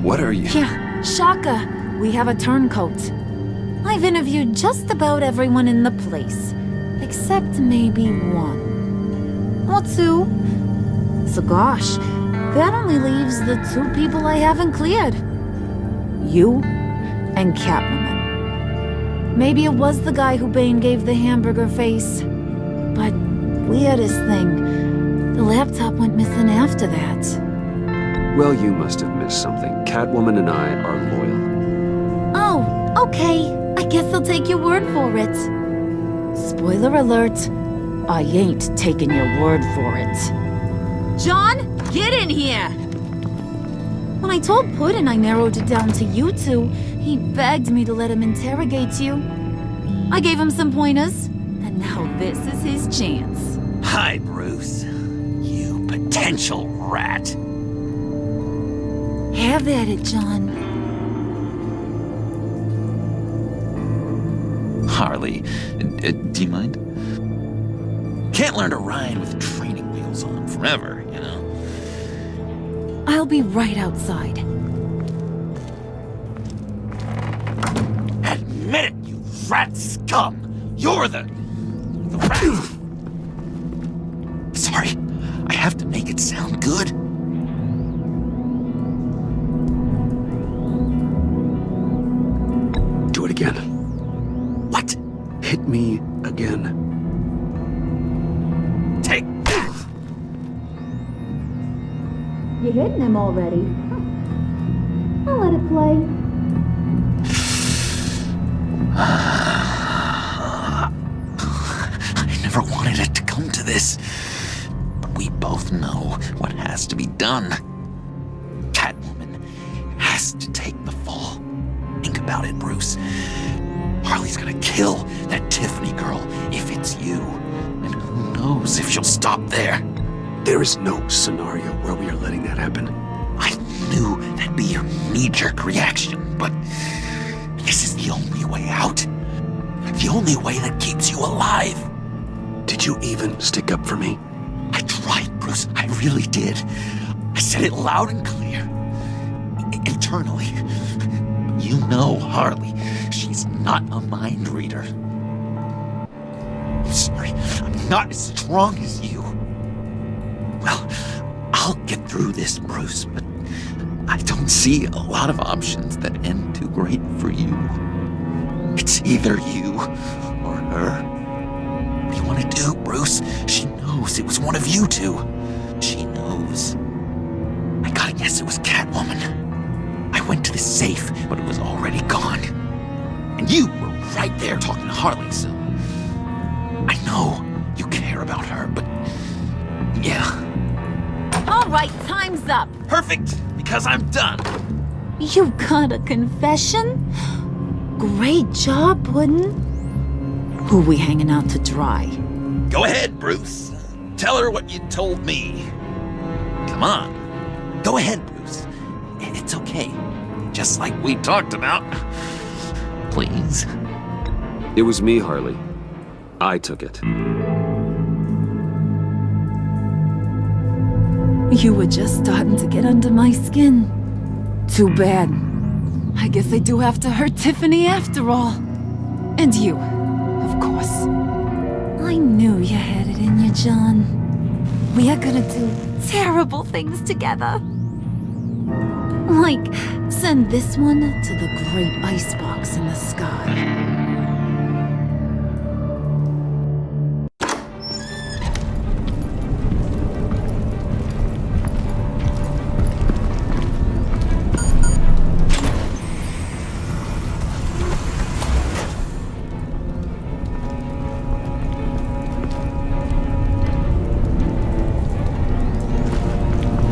A: What are you?
C: Yeah, Shaka. We have a turncoat. I've interviewed just about everyone in the place, except maybe one. Or two. So gosh, that only leaves the two people I haven't cleared. You and Catwoman. Maybe it was the guy who Bane gave the hamburger face. But weirdest thing, the laptop went missing after that.
A: Well, you must have missed something. Catwoman and I are loyal.
C: Oh, okay. I guess I'll take your word for it. Spoiler alert, I ain't taking your word for it. John, get in here! When I told Puddin' I narrowed it down to you two, he begged me to let him interrogate you. I gave him some pointers, and now this is his chance.
F: Hi, Bruce. You potential rat.
C: Have at it, John.
F: Harley, do you mind? Can't learn to ride with training wheels on forever, you know?
C: I'll be right outside.
F: Admit it, you rat scum! You're the rat! Sorry, I have to make it sound good.
A: Do it again.
F: What?
A: Hit me again.
F: Take that!
C: You hitting him already? I'll let it play.
F: I never wanted it to come to this. But we both know what has to be done. Catwoman has to take the fall. Think about it, Bruce. Harley's gonna kill that Tiffany girl if it's you. And who knows if she'll stop there.
A: There is no scenario where we are letting that happen.
F: I knew that'd be your knee-jerk reaction, but this is the only way out. The only way that keeps you alive.
A: Did you even stick up for me?
F: I tried, Bruce. I really did. I said it loud and clear. Internally. You know Harley. She's not a mind reader. I'm sorry. I'm not as strong as you. Well, I'll get through this, Bruce, but I don't see a lot of options that end too great for you. It's either you or her. What do you want to do, Bruce? She knows it was one of you two. She knows. I gotta guess it was Catwoman. I went to the safe, but it was already gone. And you were right there talking to Harley, so... I know you care about her, but... yeah.
C: All right, time's up.
F: Perfect, because I'm done.
C: You got a confession? Great job, Puddin'. Who we hanging out to dry?
F: Go ahead, Bruce. Tell her what you told me. Come on. Go ahead, Bruce. It's okay. Just like we talked about. Please.
A: It was me, Harley. I took it.
C: You were just starting to get under my skin. Too bad. I guess I do have to hurt Tiffany after all. And you, of course. I knew you had it in you, John. We are gonna do terrible things together. Like, send this one to the great icebox in the sky.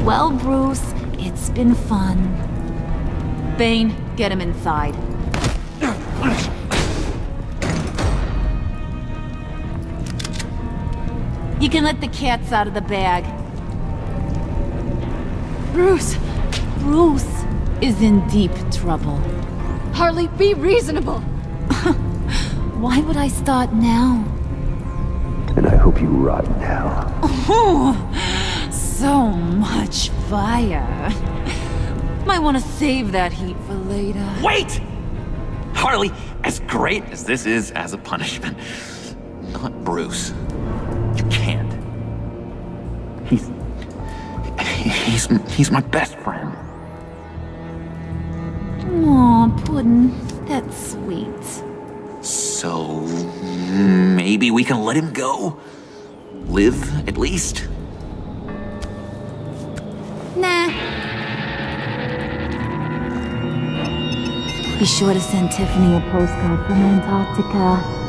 C: Well, Bruce, it's been fun. Bane, get him inside. You can let the cats out of the bag.
B: Bruce!
C: Bruce is in deep trouble.
B: Harley, be reasonable!
C: Why would I start now?
A: And I hope you rot in hell.
C: Oh, so much fire. Might want to save that heat for later.
F: Wait! Harley, as great as this is as a punishment, not Bruce. You can't. He's my best friend.
C: Aw, Puddin', that's sweet.
F: So maybe we can let him go? Live, at least?
C: Nah. Be sure to send Tiffany a postcard from Antarctica.